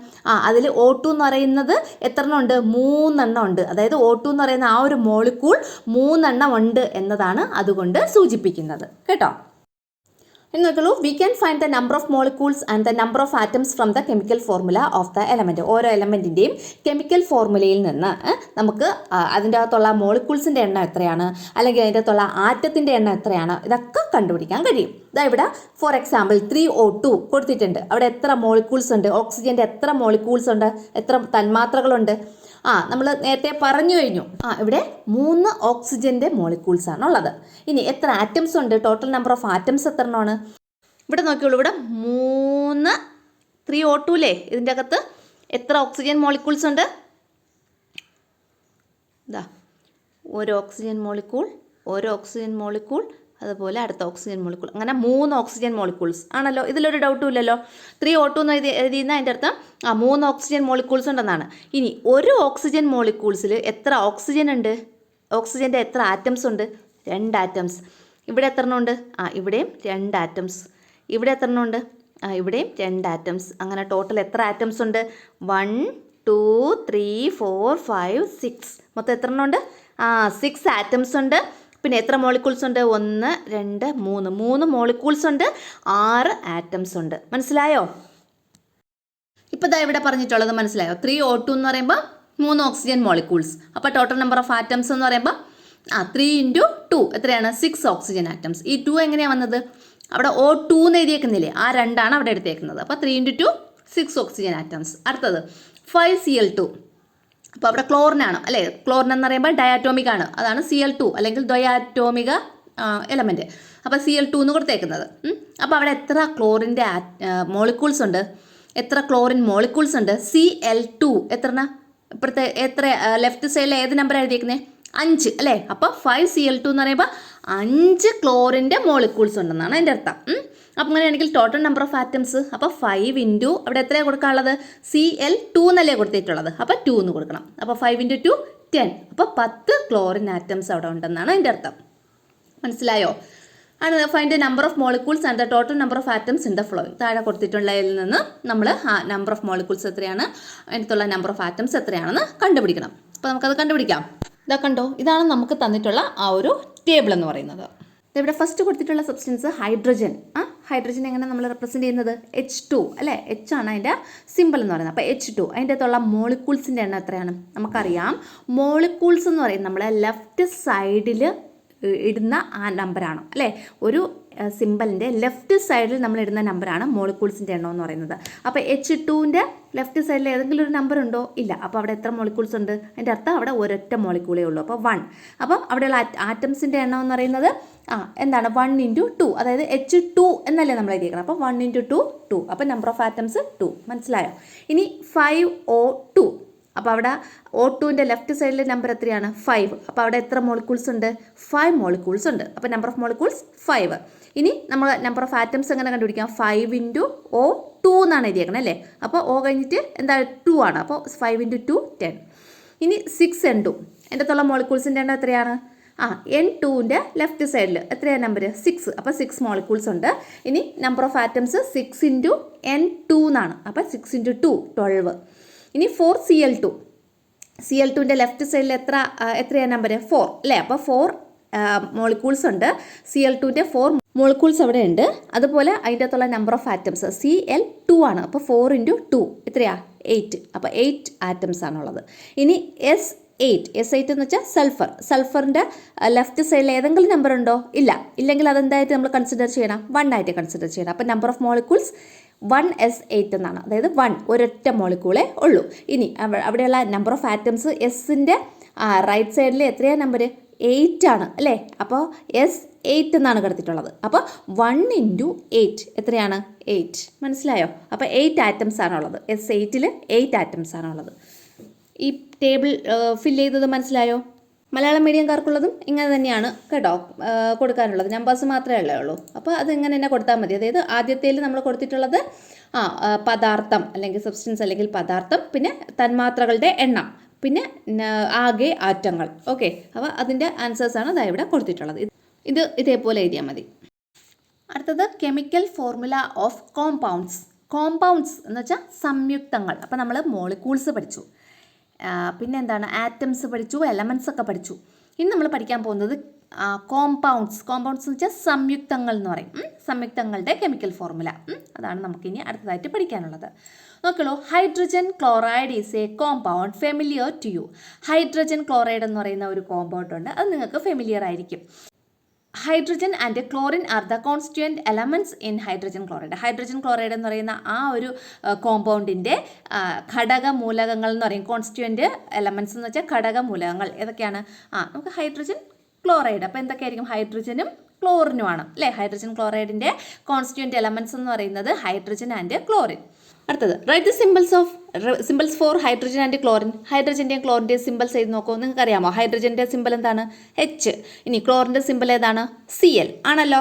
അതിൽ O2 എന്ന് പറയുന്നത് എത്ര എണ്ണം ഉണ്ട്? 3 എണ്ണം ഉണ്ട്. അതായത് O2 എന്ന് പറയുന്ന ആ ഒരു മോളിക്യൂൾ 3 എണ്ണം ഉണ്ട് എന്നതാണ് അതുകൊണ്ട് സൂചിപ്പിക്കുന്നത് കേട്ടോ. എന്ന് നോക്കുള്ളൂ, we can find the number of molecules and the number of atoms from the chemical formula of the element. ഓരോ എലമെൻറ്റിൻ്റെയും കെമിക്കൽ ഫോർമുലയിൽ നിന്ന് നമുക്ക് അതിൻ്റെ അകത്തുള്ള മോളിക്യൂൾസിൻ്റെ എണ്ണം എത്രയാണ്, അല്ലെങ്കിൽ അതിൻ്റെ അകത്തുള്ള ആറ്റത്തിൻ്റെ എണ്ണം എത്രയാണ്, ഇതൊക്കെ കണ്ടുപിടിക്കാൻ കഴിയും. ഇതാ ഇവിടെ ഫോർ എക്സാമ്പിൾ 3O2 കൊടുത്തിട്ടുണ്ട്. അവിടെ എത്ര മോളിക്യൂൾസ് ഉണ്ട്? ഓക്സിജൻ്റെ എത്ര മോളിക്യൂൾസ് ഉണ്ട്? എത്ര തന്മാത്രകളുണ്ട്? നമ്മൾ നേരത്തെ പറഞ്ഞു കഴിഞ്ഞു. ഇവിടെ 3 ഓക്സിജൻ്റെ മോളിക്യൂൾസ് ആണ് ഉള്ളത്. ഇനി എത്ര ആറ്റംസ് ഉണ്ട്? ടോട്ടൽ നമ്പർ ഓഫ് ആറ്റംസ് എത്ര എണ്ണമാണ്? ഇവിടെ നോക്കിയോളൂ, ഇവിടെ 3O2 അല്ലേ, ഇതിൻ്റെ അകത്ത് എത്ര ഓക്സിജൻ മോളിക്യൂൾസ് ഉണ്ട്? ഇതാ ഒരു ഓക്സിജൻ മോളിക്യൂൾ അതുപോലെ അടുത്ത ഓക്സിജൻ മോളിക്യൂൾ, അങ്ങനെ 3 ഓക്സിജൻ മോളിക്യൂൾസ് ആണല്ലോ. ഇതിലൊരു ഡൗട്ടും ഇല്ലല്ലോ. 3O2 എന്ന് എഴുതിയിരുന്ന അതിൻ്റെ അർത്ഥം 3 ഓക്സിജൻ മോളിക്യൂൾസ് ഉണ്ടെന്നാണ്. ഇനി ഒരു ഓക്സിജൻ മോളിക്യൂൾസിൽ എത്ര ഓക്സിജൻ ഉണ്ട്? ഓക്സിജൻ്റെ എത്ര ആറ്റംസ് ഉണ്ട്? 2 ആറ്റംസ്. ഇവിടെ എത്ര എണ്ണം ഉണ്ട്? ഇവിടെയും 2 ആറ്റംസ്. ഇവിടെ എത്ര എണ്ണം ഉണ്ട്? ഇവിടെയും 2 ആറ്റംസ്. അങ്ങനെ ടോട്ടൽ എത്ര ആറ്റംസ് ഉണ്ട്? 1 2 3 4 5 6. മൊത്തം എത്ര എണ്ണം ഉണ്ട്? 6 ആറ്റംസ് ഉണ്ട്. പിന്നെ എത്ര മോളിക്യൂൾസ് ഉണ്ട്? 1 2 3 മോളിക്യൂൾസ് ഉണ്ട്, 6 ആറ്റംസ് ഉണ്ട്. മനസ്സിലായോ? ഇപ്പോൾ ഇതാ ഇവിടെ പറഞ്ഞിട്ടുള്ളത് മനസ്സിലായോ? 3O2 എന്ന് പറയുമ്പോൾ 3 ഓക്സിജൻ മോളിക്യൂൾസ്. അപ്പോൾ ടോട്ടൽ നമ്പർ ഓഫ് ആറ്റംസ് എന്ന് പറയുമ്പോൾ 3 × 2 എത്രയാണ്? 6 ഓക്സിജൻ ആറ്റംസ്. ഈ 2 എങ്ങനെയാണ് വന്നത്? അവിടെ O2 എന്ന് എഴുതിയേക്കുന്നില്ലേ, ആ 2 ആണ് അവിടെ എടുത്തേക്കുന്നത്. അപ്പോൾ 3 × 2 6 ഓക്സിജൻ ആറ്റംസ്. അടുത്തത് 5Cl2. അപ്പോൾ അവിടെ ക്ലോറിനാണ് അല്ലേ? ക്ലോറിൻ എന്ന് പറയുമ്പോൾ ഡയാറ്റോമിക് ആണ്, അതാണ് Cl2 അല്ലെങ്കിൽ ദ്വയാറ്റോമിക എലമെൻറ്റ്. അപ്പോൾ Cl2 എന്ന് കൊടുത്തേക്കുന്നത്. അപ്പോൾ അവിടെ എത്ര ക്ലോറിൻ്റെ മോളിക്യൂൾസ് ഉണ്ട്? എത്ര ക്ലോറിൻ മോളിക്യൂൾസ് ഉണ്ട്? Cl2 ഇപ്പുറത്തെ എത്ര ലെഫ്റ്റ് സൈഡിൽ ഏത് നമ്പർ എഴുതിയേക്കുന്നത്? 5 അല്ലേ? അപ്പോൾ 5Cl2 എന്ന് പറയുമ്പോൾ 5 ക്ലോറിൻ്റെ മോളിക്യൂൾസ് ഉണ്ടെന്നാണ് അതിൻ്റെ അർത്ഥം. അപ്പം അങ്ങനെയാണെങ്കിൽ ടോട്ടൽ നമ്പർ ഓഫ് ആറ്റംസ് അപ്പോൾ 5 × അവിടെ എത്രയാണ് കൊടുക്കാനുള്ളത്? Cl2 എന്നല്ലേ കൊടുത്തിട്ടുള്ളത്, അപ്പോൾ 2 എന്ന് കൊടുക്കണം. അപ്പോൾ 5 × 2 10. അപ്പോൾ 10 ക്ലോറിൻ ആറ്റംസ് അവിടെ ഉണ്ടെന്നാണ് അതിൻ്റെ അർത്ഥം. മനസ്സിലായോ? Find the number of molecules and the total number of atoms in the flowing. താഴെ കൊടുത്തിട്ടുള്ളതിൽ നിന്ന് നമ്മൾ നമ്പർ ഓഫ് മോളിക്യൂൾസ് എത്രയാണ്, അതിനകത്തുള്ള നമ്പർ ഓഫ് ആറ്റംസ് എത്രയാണെന്ന് കണ്ടുപിടിക്കണം. അപ്പോൾ നമുക്കത് കണ്ടുപിടിക്കാം. ഇതാ കണ്ടോ, ഇതാണ് നമുക്ക് തന്നിട്ടുള്ള ആ ഒരു ടേബിൾ എന്ന് പറയുന്നത്. ഇവിടെ ഫസ്റ്റ് കൊടുത്തിട്ടുള്ള സബ്സ്റ്റൻസ് ഹൈഡ്രജൻ. ഹൈഡ്രജൻ എങ്ങനെ നമ്മൾ റെപ്രസെൻറ്റ് ചെയ്യുന്നത്? H2 അല്ലേ? H ആണ് അതിൻ്റെ സിമ്പിൾ എന്ന് പറയുന്നത്. അപ്പോൾ H2 അതിൻ്റെ അകത്തുള്ള മോളിക്യൂൾസിൻ്റെ എണ്ണം എത്രയാണ്? നമുക്കറിയാം, മോളിക്യൂൾസ് എന്ന് പറയുന്നത് നമ്മളെ ലെഫ്റ്റ് സൈഡിൽ ഇടുന്ന ആ നമ്പറാണ് അല്ലേ? ഒരു സിമ്പിളിൻ്റെ ലെഫ്റ്റ് സൈഡിൽ നമ്മൾ ഇടുന്ന നമ്പറാണ് മോളിക്യൂൾസിൻ്റെ എണ്ണം എന്ന് പറയുന്നത്. അപ്പോൾ H2ൻ്റെ ലെഫ്റ്റ് സൈഡിൽ ഏതെങ്കിലും ഒരു നമ്പർ ഉണ്ടോ? ഇല്ല. അപ്പോൾ അവിടെ എത്ര മോളിക്യൂൾസ് ഉണ്ട്? അതിൻ്റെ അർത്ഥം അവിടെ ഒരൊറ്റ മോളിക്യൂളേ ഉള്ളൂ. അപ്പോൾ 1. അപ്പം അവിടെയുള്ള ആറ്റംസിൻ്റെ എണ്ണം എന്ന് പറയുന്നത് എന്താണ്? 1 × 2, അതായത് H2 എന്നല്ലേ നമ്മൾ എഴുതിയേക്കണം. അപ്പോൾ 1 × 2 2. അപ്പോൾ നമ്പർ ഓഫ് ആറ്റംസ് 2. മനസ്സിലായോ? ഇനി 5O2. അപ്പോൾ അവിടെ O2ൻ്റെ ലെഫ്റ്റ് സൈഡിലെ നമ്പർ എത്രയാണ്? 5. അപ്പോൾ അവിടെ എത്ര മോളിക്യൂൾസ് ഉണ്ട്? 5 മോളിക്യൂൾസ് ഉണ്ട്. അപ്പോൾ നമ്പർ ഓഫ് മോളിക്യൂൾസ് 5. ഇനി നമ്മൾ നമ്പർ ഓഫ് ആറ്റംസ് എങ്ങനെ കണ്ടുപിടിക്കാം? 5 × O2 എന്നാണ് എഴുതിയേക്കണം അല്ലേ? അപ്പോൾ O കഴിഞ്ഞിട്ട് എന്താ? 2 ആണ്. അപ്പോൾ 5 × 2 10. ഇനി 6N2. എൻ്റെ അകത്തുള്ള മോളിക്യൂൾസിൻ്റെ എണ്ണം എത്രയാണ്? N2ൻ്റെ ലെഫ്റ്റ് സൈഡിൽ എത്രയാണ് നമ്പർ? 6. അപ്പോൾ 6 മോളിക്യൂൾസ് ഉണ്ട്. ഇനി നമ്പർ ഓഫ് ആറ്റംസ് 6 × N2 എന്നാണ്. അപ്പോൾ 6 × 2 12. ഇനി 4Cl2. Cl2ൻ്റെ ലെഫ്റ്റ് സൈഡിൽ എത്രയാണ് നമ്പർ? 4 അല്ലേ? അപ്പോൾ 4 മോളിക്യൂൾസ് ഉണ്ട്. Cl2ൻ്റെ 4 മോളിക്യൂൾസ് അവിടെ ഉണ്ട്. അതുപോലെ അതിൻ്റെ അകത്തുള്ള നമ്പർ ഓഫ് ആറ്റംസ് Cl2 ആണ്. അപ്പോൾ 4 × 2 എത്രയാ? 8. അപ്പോൾ 8 ആറ്റംസ് ആണുള്ളത്. ഇനി S8 എന്ന് വെച്ചാൽ സൾഫറിൻ്റെ ലെഫ്റ്റ് സൈഡിൽ ഏതെങ്കിലും നമ്പർ ഉണ്ടോ? ഇല്ലെങ്കിൽ അതെന്തായിട്ട് നമ്മൾ കൺസിഡർ ചെയ്യണം? 1 ആയിട്ട് കൺസിഡർ ചെയ്യണം. അപ്പോൾ നമ്പർ ഓഫ് മോളിക്യൂൾസ് 1s8 എന്നാണ്, അതായത് 1 ഒരൊറ്റ മോളിക്യൂളേ ഉള്ളൂ. ഇനി അവിടെയുള്ള നമ്പർ ഓഫ് ആറ്റംസ് എസിൻ്റെ റൈറ്റ് സൈഡിൽ എത്രയാണ് നമ്പർ? 8 ആണ് അല്ലേ? അപ്പോൾ S8 എന്നാണ് കിടത്തിയിട്ടുള്ളത്. അപ്പോൾ 1 × 8 എത്രയാണ്? 8. മനസ്സിലായോ? അപ്പോൾ 8 ആറ്റംസ് ആണുള്ളത്. S8ൽ 8 ആറ്റംസ് ആണുള്ളത്. ഈ ടേബിൾ ഫില്ല് ചെയ്തത് മനസ്സിലായോ? മലയാളം മീഡിയംകാർക്കുള്ളതും ഇങ്ങനെ തന്നെയാണ് കേട്ടോ കൊടുക്കാനുള്ളത്. നമ്പേഴ്സ് മാത്രമേ ഉള്ളൂ. അപ്പോൾ അത് ഇങ്ങനെ തന്നെ കൊടുത്താൽ മതി. അതായത് ആദ്യത്തേൽ നമ്മൾ കൊടുത്തിട്ടുള്ളത് പദാർത്ഥം അല്ലെങ്കിൽ സബ്സ്റ്റൻസ് അല്ലെങ്കിൽ പദാർത്ഥം, പിന്നെ തന്മാത്രകളുടെ എണ്ണം, പിന്നെ ആകെ ആറ്റങ്ങൾ. ഓക്കെ, അപ്പോൾ അതിൻ്റെ ആൻസേഴ്സാണ് ഇതാ ഇവിടെ കൊടുത്തിട്ടുള്ളത്. ഇത് ഇതേപോലെ എഴുതിയാൽ മതി. അടുത്തത് chemical formula of compounds. Compounds എന്ന് വെച്ചാൽ സംയുക്തങ്ങൾ. അപ്പോൾ നമ്മൾ മോളിക്യൂൾസ് പഠിച്ചു, പിന്നെ എന്താണ് ആറ്റംസ് പഠിച്ചു, എലമെൻറ്റ്സ് ഒക്കെ പഠിച്ചു. ഇനി നമ്മൾ പഠിക്കാൻ പോകുന്നത് കോമ്പൗണ്ട്സ് എന്ന് വെച്ചാൽ സംയുക്തങ്ങൾ എന്ന് പറയും. സംയുക്തങ്ങളുടെ കെമിക്കൽ ഫോർമുല അതാണ് നമുക്കിനി അടുത്തതായിട്ട് പഠിക്കാനുള്ളത്. നോക്കൂ, hydrogen chloride is a compound familiar to you. Hydrogen chloride എന്ന് പറയുന്ന ഒരു കോമ്പൗണ്ട് ഉണ്ട്, അത് നിങ്ങൾക്ക് ഫെമിലിയർ ആയിരിക്കും. Hydrogen and chlorine are the constituent elements in hydrogen chloride. Hydrogen chloride എന്ന് പറയുന്ന ആ ഒരു കോമ്പൗണ്ടിൻ്റെ ഘടകമൂലകങ്ങൾ എന്ന് പറയും. കോൺസ്റ്റിറ്റ്യൂവൻറ്റ് എലമെൻറ്റ്സ് എന്ന് വെച്ചാൽ ഘടകമൂലകങ്ങൾ ഏതൊക്കെയാണ്? നമുക്ക് ഹൈഡ്രജൻ ക്ലോറൈഡ്. അപ്പോൾ എന്തൊക്കെയായിരിക്കും? ഹൈഡ്രജനും ക്ലോറിനുമാണ് അല്ലേ? ഹൈഡ്രജൻ ക്ലോറൈഡിൻ്റെ കോൺസ്റ്റിറ്റ്യൂവൻറ്റ് എലമെൻറ്റ്സ് എന്ന് പറയുന്നത് ഹൈഡ്രജൻ ആൻഡ് ക്ലോറിൻ. അടുത്തത് write the symbols for hydrogen and chlorine. ഹൈഡ്രജൻ്റെയും ക്ലോറിൻ്റെയും സിമ്പിൾസ് ചെയ്ത് നോക്കൂ. നിങ്ങൾക്ക് അറിയാമോ? ഹൈഡ്രജൻ്റെ സിമ്പിൾ എന്താണ്? H. ഇനി ക്ലോറിൻ്റെ സിമ്പിൾ ഏതാണ്? Cl ആണല്ലോ.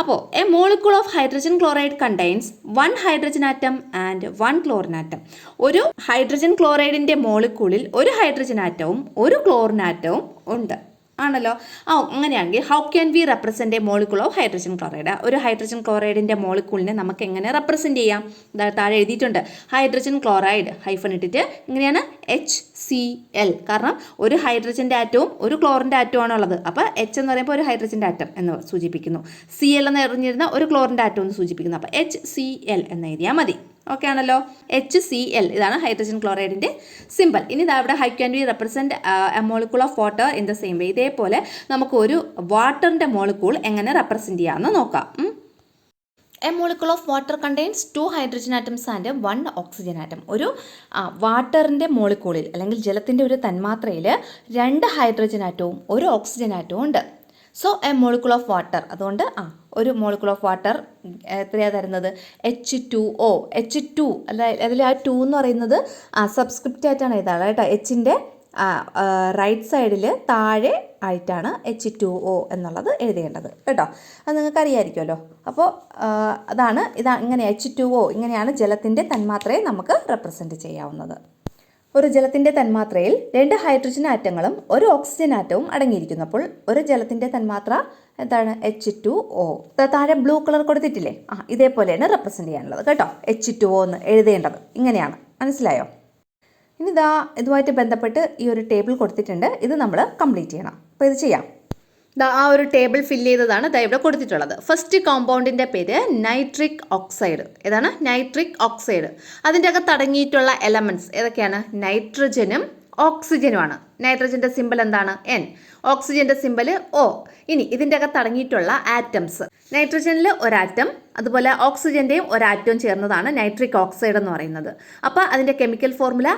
അപ്പോൾ a molecule of hydrogen chloride contains 1 hydrogen atom and 1 chlorine atom. ഒരു ഹൈഡ്രജൻ ക്ലോറൈഡിൻ്റെ മോളിക്യൂളിൽ ഒരു ഹൈഡ്രജൻ ആറ്റവും ഒരു ക്ലോറിൻ ആറ്റവും ഉണ്ട് ആണല്ലോ. അങ്ങനെയാണെങ്കിൽ how can we represent a molecule of hydrogen chloride? ഒരു ഹൈഡ്രജൻ ക്ലോറൈഡിൻ്റെ മോളിക്യൂളിനെ നമുക്ക് എങ്ങനെ റെപ്രസെൻറ്റ് ചെയ്യാം? താഴെ എഴുതിയിട്ടുണ്ട്. ഹൈഡ്രജൻ ക്ലോറൈഡ് ഹൈഫൺ ഇട്ടിട്ട് ഇങ്ങനെയാണ് HCl. കാരണം ഒരു ഹൈഡ്രജൻ്റെ ആറ്റവും ഒരു ക്ലോറിൻ്റെ ആറ്റവും ആണുള്ളത്. അപ്പോൾ H എന്ന് പറയുമ്പോൾ ഒരു ഹൈഡ്രജൻ്റെ ആറ്റം എന്ന് സൂചിപ്പിക്കുന്നു. Cl എന്ന് എറിഞ്ഞിരുന്ന ഒരു ക്ലോറിൻ്റെ ആറ്റം എന്ന് സൂചിപ്പിക്കുന്നു. അപ്പോൾ HCl എന്ന് എഴുതിയാൽ മതി. ഓക്കെ ആണല്ലോ. HCl ഇതാണ് ഹൈഡ്രജൻ ക്ലോറൈഡിൻ്റെ സിമ്പിൾ. ഇനി ഇതാ ഇവിടെ high can we represent a molecule of water in the same way. ഇതേപോലെ നമുക്ക് ഒരു വാട്ടറിൻ്റെ മോളിക്യൂൾ എങ്ങനെ റെപ്രസെൻറ്റ് ചെയ്യാമെന്ന് നോക്കാം. A molecule of water contains 2 hydrogen atoms and 1 oxygen atom. ഒരു വാട്ടറിൻ്റെ മോളിക്യൂളിൽ അല്ലെങ്കിൽ ജലത്തിൻ്റെ ഒരു തന്മാത്രയിൽ 2 ഹൈഡ്രജൻ ആറ്റവും ഒരു ഓക്സിജൻ ആറ്റവും ഉണ്ട്. So A molecule of water, അതുകൊണ്ട് ഒരു മോളിക്യൂൾ ഓഫ് വാട്ടർ എത്രയാണ് തരുന്നത്? H2O. H2 അല്ല, അതിൽ ആ 2 എന്ന് പറയുന്നത് സബ്സ്ക്രിപ്റ്റ് ആയിട്ടാണ് എഴുതാറ് കേട്ടോ. Hൻ്റെ റൈറ്റ് സൈഡിൽ താഴെ ആയിട്ടാണ് H2O എന്നുള്ളത് എഴുതേണ്ടത് കേട്ടോ. അത് നിങ്ങൾക്ക് അറിയാമായിരിക്കുമല്ലോ. അപ്പോൾ ഇങ്ങനെ H2O ഇങ്ങനെയാണ് ജലത്തിൻ്റെ തന്മാത്രയെ നമുക്ക് റെപ്രസെൻറ്റ് ചെയ്യാവുന്നത്. ഒരു ജലത്തിൻ്റെ തന്മാത്രയിൽ 2 ഹൈഡ്രജൻ ആറ്റങ്ങളും ഒരു ഓക്സിജൻ ആറ്റവും അടങ്ങിയിരിക്കുന്നപ്പോൾ ഒരു ജലത്തിൻ്റെ തന്മാത്ര എന്താണ്? H2O. താഴെ ബ്ലൂ കളർ കൊടുത്തിട്ടില്ലേ? ഇതേപോലെയാണ് റെപ്രസെൻറ്റ് ചെയ്യാനുള്ളത് കേട്ടോ. H2O എന്ന് എഴുതേണ്ടത് ഇങ്ങനെയാണ്. മനസ്സിലായോ? ഇനി ഇതുമായിട്ട് ബന്ധപ്പെട്ട് ഈ ഒരു ടേബിൾ കൊടുത്തിട്ടുണ്ട്. ഇത് നമ്മൾ കംപ്ലീറ്റ് ചെയ്യണം. അപ്പോൾ ഇത് ചെയ്യാം. ആ ഒരു ടേബിൾ ഫില്ല് ചെയ്തതാണ് ഇവിടെ കൊടുത്തിട്ടുള്ളത്. ഫസ്റ്റ് കോമ്പൗണ്ടിൻ്റെ പേര് നൈട്രിക് ഓക്സൈഡ്. ഏതാണ്? Nitric oxide. അതിൻ്റെ അകത്ത് അടങ്ങിയിട്ടുള്ള എലമെൻറ്റ്സ് ഏതൊക്കെയാണ്? നൈട്രജനും ഓക്സിജനുമാണ്. നൈട്രജൻ്റെ സിമ്പിൾ എന്താണ്? N. ഓക്സിജൻ്റെ സിമ്പിൾ O. ഇനി ഇതിൻ്റെ അകത്ത് അടങ്ങിയിട്ടുള്ള ആറ്റംസ്, നൈട്രജനിൽ ഒരാറ്റം, അതുപോലെ ഓക്സിജൻ്റെയും ഒരാറ്റവും ചേർന്നതാണ് നൈട്രിക് ഓക്സൈഡ് എന്ന് പറയുന്നത്. അപ്പോൾ അതിൻ്റെ കെമിക്കൽ ഫോർമുല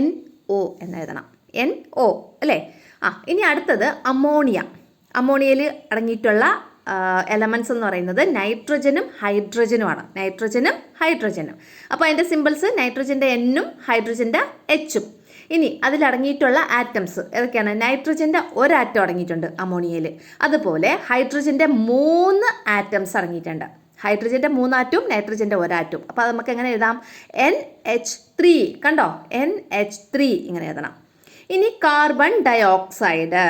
NO എന്ന് എഴുതണം. NO അല്ലേ? ഇനി അടുത്തത് അമോണിയ. അമോണിയയിൽ അടങ്ങിയിട്ടുള്ള എലമെൻറ്റ്സ് എന്ന് പറയുന്നത് നൈട്രജനും ഹൈഡ്രജനുമാണ്. അപ്പോൾ അതിൻ്റെ സിമ്പിൾസ് നൈട്രജൻ്റെ N-ഉം ഹൈഡ്രജൻ്റെ H-ഉം. ഇനി അതിലടങ്ങിയിട്ടുള്ള ആറ്റംസ് ഏതൊക്കെയാണ്? നൈട്രജൻ്റെ ഒരാറ്റം അടങ്ങിയിട്ടുണ്ട് അമോണിയയിൽ. അതുപോലെ ഹൈഡ്രജൻ്റെ 3 ആറ്റംസ് അടങ്ങിയിട്ടുണ്ട്. ഹൈഡ്രജൻ്റെ 3 ആറ്റവും നൈട്രജൻ്റെ ഒരാറ്റവും. അപ്പോൾ അത് നമുക്ക് എങ്ങനെ എഴുതാം? NH3. കണ്ടോ? NH3 ഇങ്ങനെ എഴുതണം. ഇനി കാർബൺ ഡൈ ഓക്സൈഡ്.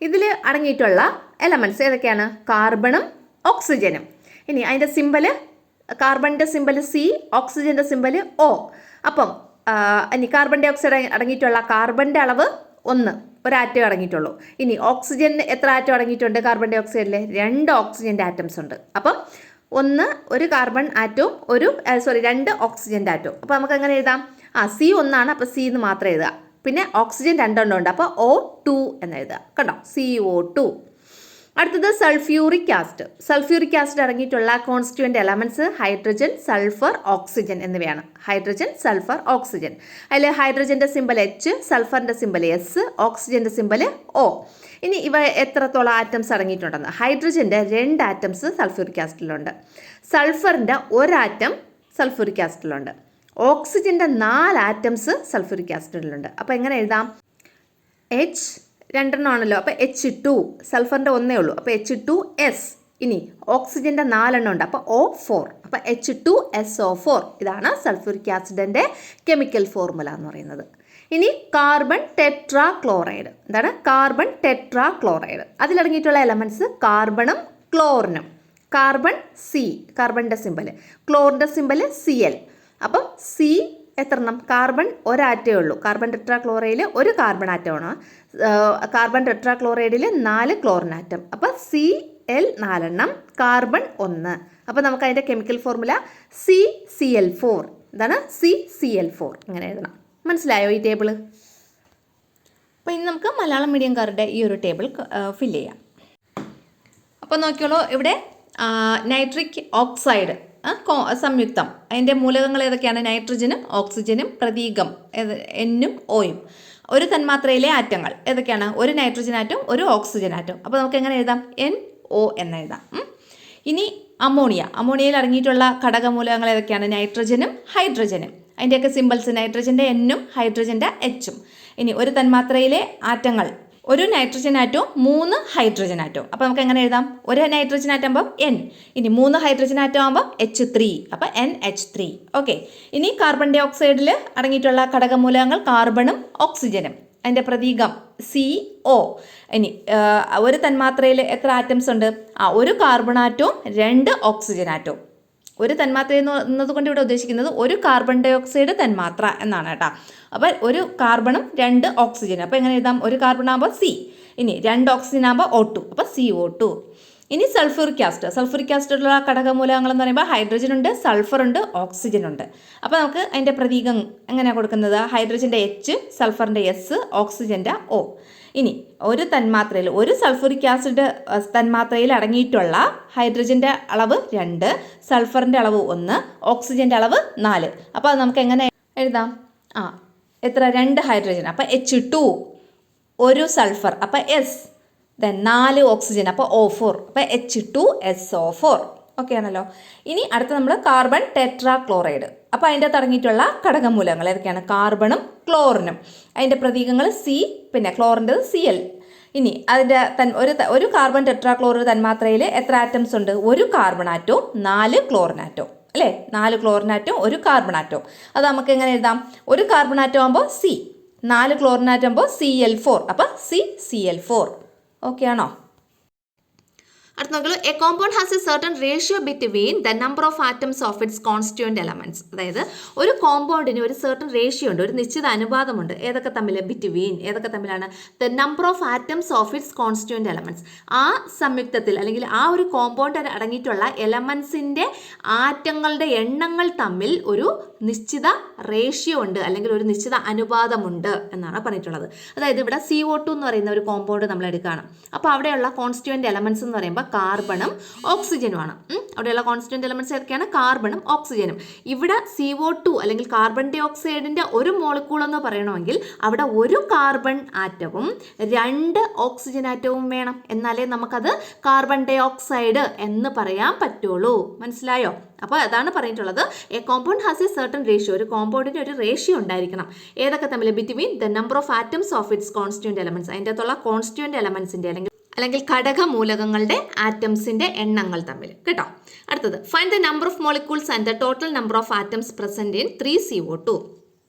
ഇതിൽ അടങ്ങിയിട്ടുള്ള എലമെൻറ്റ്സ് ഏതൊക്കെയാണ്? കാർബണും ഓക്സിജനും. ഇനി അതിൻ്റെ സിമ്പല്, കാർബണിൻ്റെ സിമ്പല് C, ഓക്സിജൻ്റെ സിമ്പല് O. അപ്പം ഇനി കാർബൺ ഡൈ ഓക്സൈഡ് അടങ്ങിയിട്ടുള്ള കാർബണിൻ്റെ അളവ് 1, ഒരാറ്റം അടങ്ങിയിട്ടുള്ളൂ. ഇനി ഓക്സിജൻ എത്ര ആറ്റം അടങ്ങിയിട്ടുണ്ട്? കാർബൺ ഡൈ ഓക്സൈഡിൽ 2 ഓക്സിജൻ്റെ ആറ്റംസ് ഉണ്ട്. അപ്പം ഒരു കാർബൺ ആറ്റവും 2 ഓക്സിജൻ്റെ ആറ്റവും. അപ്പോൾ നമുക്ക് എങ്ങനെ എഴുതാം? C 1 ആണ്. അപ്പോൾ C എന്ന് മാത്രം എഴുതുക. പിന്നെ ഓക്സിജൻ 2 ഉണ്ട്. അപ്പോൾ O2 എന്ന് എഴുതുക. കണ്ടോ, CO2. അടുത്തത് സൾഫ്യൂറിക് ആസിഡ്. സൾഫ്യൂറിക് ആസിഡ് അടങ്ങിയിട്ടുള്ള constituent elements hydrogen, sulphur, oxygen എന്നിവയാണ്. Hydrogen, sulphur, oxygen. അതിൽ ഹൈഡ്രജൻ്റെ സിമ്പൽ H, സൾഫറിൻ്റെ സിമ്പൽ S, ഓക്സിജൻ്റെ സിമ്പൽ O. ഇനി ഇവ എത്രത്തോളം ആറ്റംസ് അടങ്ങിയിട്ടുണ്ടെന്ന്. ഹൈഡ്രജൻ്റെ 2 ആറ്റംസ് സൾഫ്യൂറിക് ആസിഡിലുണ്ട്. സൾഫറിൻ്റെ 1 ആറ്റം സൾഫ്യൂറിക് ആസിഡിലുണ്ട്. ഓക്സിജൻ്റെ 4 ആറ്റംസ് സൾഫ്യൂറിക് ആസിഡിലുണ്ട്. അപ്പോൾ എങ്ങനെ എഴുതാം? H 2 ആണല്ലോ, അപ്പോൾ H2. സൾഫറിൻ്റെ 1 ഉള്ളൂ, അപ്പോൾ H2S. ഇനി ഓക്സിജൻ്റെ 4 ഉണ്ട്, അപ്പോൾ O4. അപ്പോൾ H2SO4. ഇതാണ് സൾഫ്യൂറിക് ആസിഡിൻ്റെ കെമിക്കൽ ഫോർമുല എന്ന് പറയുന്നത്. ഇനി കാർബൺ ടെട്രാ ക്ലോറൈഡ്. എന്താണ് കാർബൺ ടെട്രാ ക്ലോറൈഡ്? അതിലടങ്ങിയിട്ടുള്ള എലമെൻറ്റ്സ് കാർബണും ക്ലോറിനും. കാർബൺ C, കാർബണിൻ്റെ സിമ്പൽ. ക്ലോറിൻ്റെ സിമ്പൽ Cl. അപ്പം C എത്രണ്ണം? കാർബൺ 1 ആറ്റേ ഉള്ളൂ. കാർബൺ ടെട്രാ ക്ലോറൈഡിൽ 1 കാർബൺ ആറ്റമാണ്. കാർബൺ ടെട്രാ ക്ലോറൈഡിൽ 4 ക്ലോറിൻ ആറ്റം. അപ്പോൾ Cl 4 എണ്ണം, കാർബൺ 1. അപ്പോൾ നമുക്ക് അതിൻ്റെ കെമിക്കൽ ഫോർമുല CCl4. എന്താണ്? CCl4. ഇങ്ങനെ എഴുതണം. മനസ്സിലായോ ഈ ടേബിൾ? അപ്പോൾ ഇനി നമുക്ക് മലയാളം മീഡിയംകാരുടെ ഈ ഒരു ടേബിൾ ഫില്ല് ചെയ്യാം. അപ്പോൾ നോക്കിയോളൂ, ഇവിടെ നൈട്രിക് ഓക്സൈഡ് സംയുക്തം. അതിൻ്റെ മൂലകങ്ങൾ ഏതൊക്കെയാണ്? നൈട്രജനും ഓക്സിജനും, പ്രതീകം N-ഉം O-യും. ഒരു തന്മാത്രയിലെ ആറ്റങ്ങൾ ഏതൊക്കെയാണ്? ഒരു നൈട്രജൻ ആറ്റം, ഒരു ഓക്സിജൻ ആറ്റം. അപ്പോൾ നമുക്ക് എങ്ങനെ എഴുതാം? NO എന്ന് എഴുതാം. ഇനി അമോണിയ. അമോണിയയിൽ അടങ്ങിയിട്ടുള്ള ഘടകമൂലകങ്ങൾ ഏതൊക്കെയാണ്? നൈട്രജനും ഹൈഡ്രജനും. അതിൻ്റെയൊക്കെ സിമ്പിൾസ് നൈട്രജൻ്റെ N-ഉം ഹൈഡ്രജൻ്റെ H-ഉം. ഇനി ഒരു തന്മാത്രയിലെ ആറ്റങ്ങൾ, ഒരു നൈട്രജൻ ആറ്റവും 3 ഹൈഡ്രജൻ ആറ്റവും. അപ്പോൾ നമുക്ക് എങ്ങനെ എഴുതാം? ഒരു നൈട്രജൻ ആറ്റം ആകുമ്പോൾ N, ഇനി 3 ഹൈഡ്രജൻ ആറ്റം ആകുമ്പോൾ H3, അപ്പോൾ NH3. ഓക്കെ. ഇനി കാർബൺ ഡൈ ഓക്സൈഡിൽ അടങ്ങിയിട്ടുള്ള ഘടകമൂലകങ്ങൾ കാർബണും ഓക്സിജനും. അതിൻ്റെ പ്രതീകം CO. ഇനി ഒരു തന്മാത്രയിൽ എത്ര ആറ്റംസ് ഉണ്ട്? ഒരു കാർബൺ ആറ്റവും 2 ഓക്സിജൻ ആറ്റവും. ഒരു തന്മാത്ര എന്നതുകൊണ്ട് ഇവിടെ ഉദ്ദേശിക്കുന്നത് ഒരു കാർബൺ ഡൈ ഓക്സൈഡ് തന്മാത്ര എന്നാണ് കേട്ടോ. അപ്പോൾ ഒരു കാർബണും 2 ഓക്സിജനും. അപ്പോൾ എങ്ങനെ എഴുതാം? ഒരു കാർബൺ ആകുമ്പോൾ C, ഇനി 2 ഓക്സിജൻ ആകുമ്പോൾ O2, അപ്പോൾ CO2. ഇനി സൾഫ്യൂറിക് ആസിഡ്. സൾഫ്യൂറിക് ആസിഡിലുള്ള ഘടകമൂലകങ്ങൾ എന്ന് പറയുമ്പോൾ ഹൈഡ്രജൻ ഉണ്ട്, സൾഫർ ഉണ്ട്, ഓക്സിജൻ ഉണ്ട്. അപ്പോൾ നമുക്ക് അതിൻ്റെ പ്രതീകം എങ്ങനെയാണ് കൊടുക്കുന്നത്? ഹൈഡ്രജൻ്റെ H, സൾഫറിൻ്റെ S, ഓക്സിജൻ്റെ O. ഇനി ഒരു തന്മാത്രയിൽ, ഒരു സൾഫ്യൂറിക് ആസിഡ് തന്മാത്രയിൽ അടങ്ങിയിട്ടുള്ള ഹൈഡ്രജൻ്റെ അളവ് 2, സൾഫറിൻ്റെ അളവ് 1, ഓക്സിജൻ്റെ അളവ് 4. അപ്പോൾ അത് നമുക്ക് എങ്ങനെ എഴുതാം? എത്ര? 2 ഹൈഡ്രജൻ, അപ്പോൾ H2. ഒരു സൾഫർ, അപ്പോൾ S. ദെൻ 4 ഓക്സിജൻ, അപ്പോൾ O4, അപ്പോൾ H2SO4. ഓക്കെ ആണല്ലോ. ഇനി അടുത്ത നമ്മൾ കാർബൺ ടെട്രാ ക്ലോറൈഡ്. അപ്പോൾ അതിൻ്റെ അടങ്ങിയിട്ടുള്ള ഘടകമൂലകങ്ങൾ ഏതൊക്കെയാണ്? കാർബണും ക്ലോറിനും. അതിൻ്റെ പ്രതീകങ്ങൾ C, പിന്നെ ക്ലോറിൻ്റെ Cl. ഇനി അതിൻ്റെ ഒരു കാർബൺ ടെട്രാ ക്ലോറൈഡ് തന്മാത്രയിൽ എത്ര ആറ്റംസ് ഉണ്ട്? ഒരു കാർബൺ ആറ്റവും 4 ക്ലോറിൻ ആറ്റവും. അല്ലേ? 4 ക്ലോറിൻ ആറ്റവും 1 കാർബൺ ആറ്റവും. അത് നമുക്ക് എങ്ങനെ എഴുതാം? ഒരു കാർബൺ ആറ്റം ആകുമ്പോൾ C, 4 ക്ലോറിൻ ആറ്റം ആകുമ്പോൾ Cl4, അപ്പോൾ CCl4. ഓക്കെ ആണോ? അടുത്ത നോക്കൂ, A compound has A certain ratio between the number of atoms of its constituent elements. അതായത് ഒരു കോമ്പൗണ്ടിന് ഒരു സർട്ടൺ റേഷ്യോ ഉണ്ട്, ഒരു നിശ്ചിത അനുപാതമുണ്ട്. ഏതൊക്കെ തമ്മിൽ? ബിറ്റ്വീൻ. ഏതൊക്കെ തമ്മിലാണ്? The number of atoms of its constituent elements. ആ സംയുക്തത്തിൽ അല്ലെങ്കിൽ ആ ഒരു കോമ്പൗണ്ടിൽ അടങ്ങിയിട്ടുള്ള എലമെൻസിൻ്റെ ആറ്റങ്ങളുടെ എണ്ണങ്ങൾ തമ്മിൽ ഒരു നിശ്ചിത റേഷ്യോ ഉണ്ട്, അല്ലെങ്കിൽ ഒരു നിശ്ചിത അനുപാതമുണ്ട് എന്നാണ് പറഞ്ഞിട്ടുള്ളത്. അതായത് ഇവിടെ CO2 എന്ന് പറയുന്ന ഒരു കോമ്പൗണ്ട് നമ്മൾ എടുക്കുകയാണ്. അപ്പോൾ അവിടെയുള്ള കോൺസ്റ്റിറ്റ്യൂവൻ്റ് എലമെൻറ്റ്സ് എന്ന് പറയുമ്പോൾ കാർബണും ഓക്സിജനുമാണ്. അവിടെയുള്ള കോൺസ്റ്റിറ്റ്യൂവൻ്റ് എലമെൻറ്റ്സ് ഏതൊക്കെയാണ്? കാർബണും ഓക്സിജനും. ഇവിടെ CO2 അല്ലെങ്കിൽ കാർബൺ ഡൈ ഓക്സൈഡിൻ്റെ ഒരു മോളിക്കൂൾ എന്ന് പറയണമെങ്കിൽ അവിടെ ഒരു കാർബൺ ആറ്റവും 2 ഓക്സിജൻ ആറ്റവും വേണം. എന്നാലേ നമുക്കത് കാർബൺ ഡൈ ഓക്സൈഡ് എന്ന് പറയാൻ പറ്റുള്ളൂ. മനസ്സിലായോ? അപ്പോൾ അതാണ് പറഞ്ഞിട്ടുള്ളത്, A compound has A certain ratio. ഒരു കോമ്പൗണ്ടിന് ഒരു റേഷ്യോ ഉണ്ടായിരിക്കണം. ഏതൊക്കെ തമ്മിൽ? Between the number of atoms of its constituent elements. അതിൻ്റെ അകത്തുള്ള കോൺസ്റ്റിറ്റ്യൂവൻ്റ് എലമെൻസിൻ്റെ അല്ലെങ്കിൽ ഘടകമൂലകങ്ങളുടെ ആറ്റംസിൻ്റെ എണ്ണങ്ങൾ തമ്മിൽ. കേട്ടോ? അടുത്തത്, find the number of molecules and the total number of atoms present in 3CO2.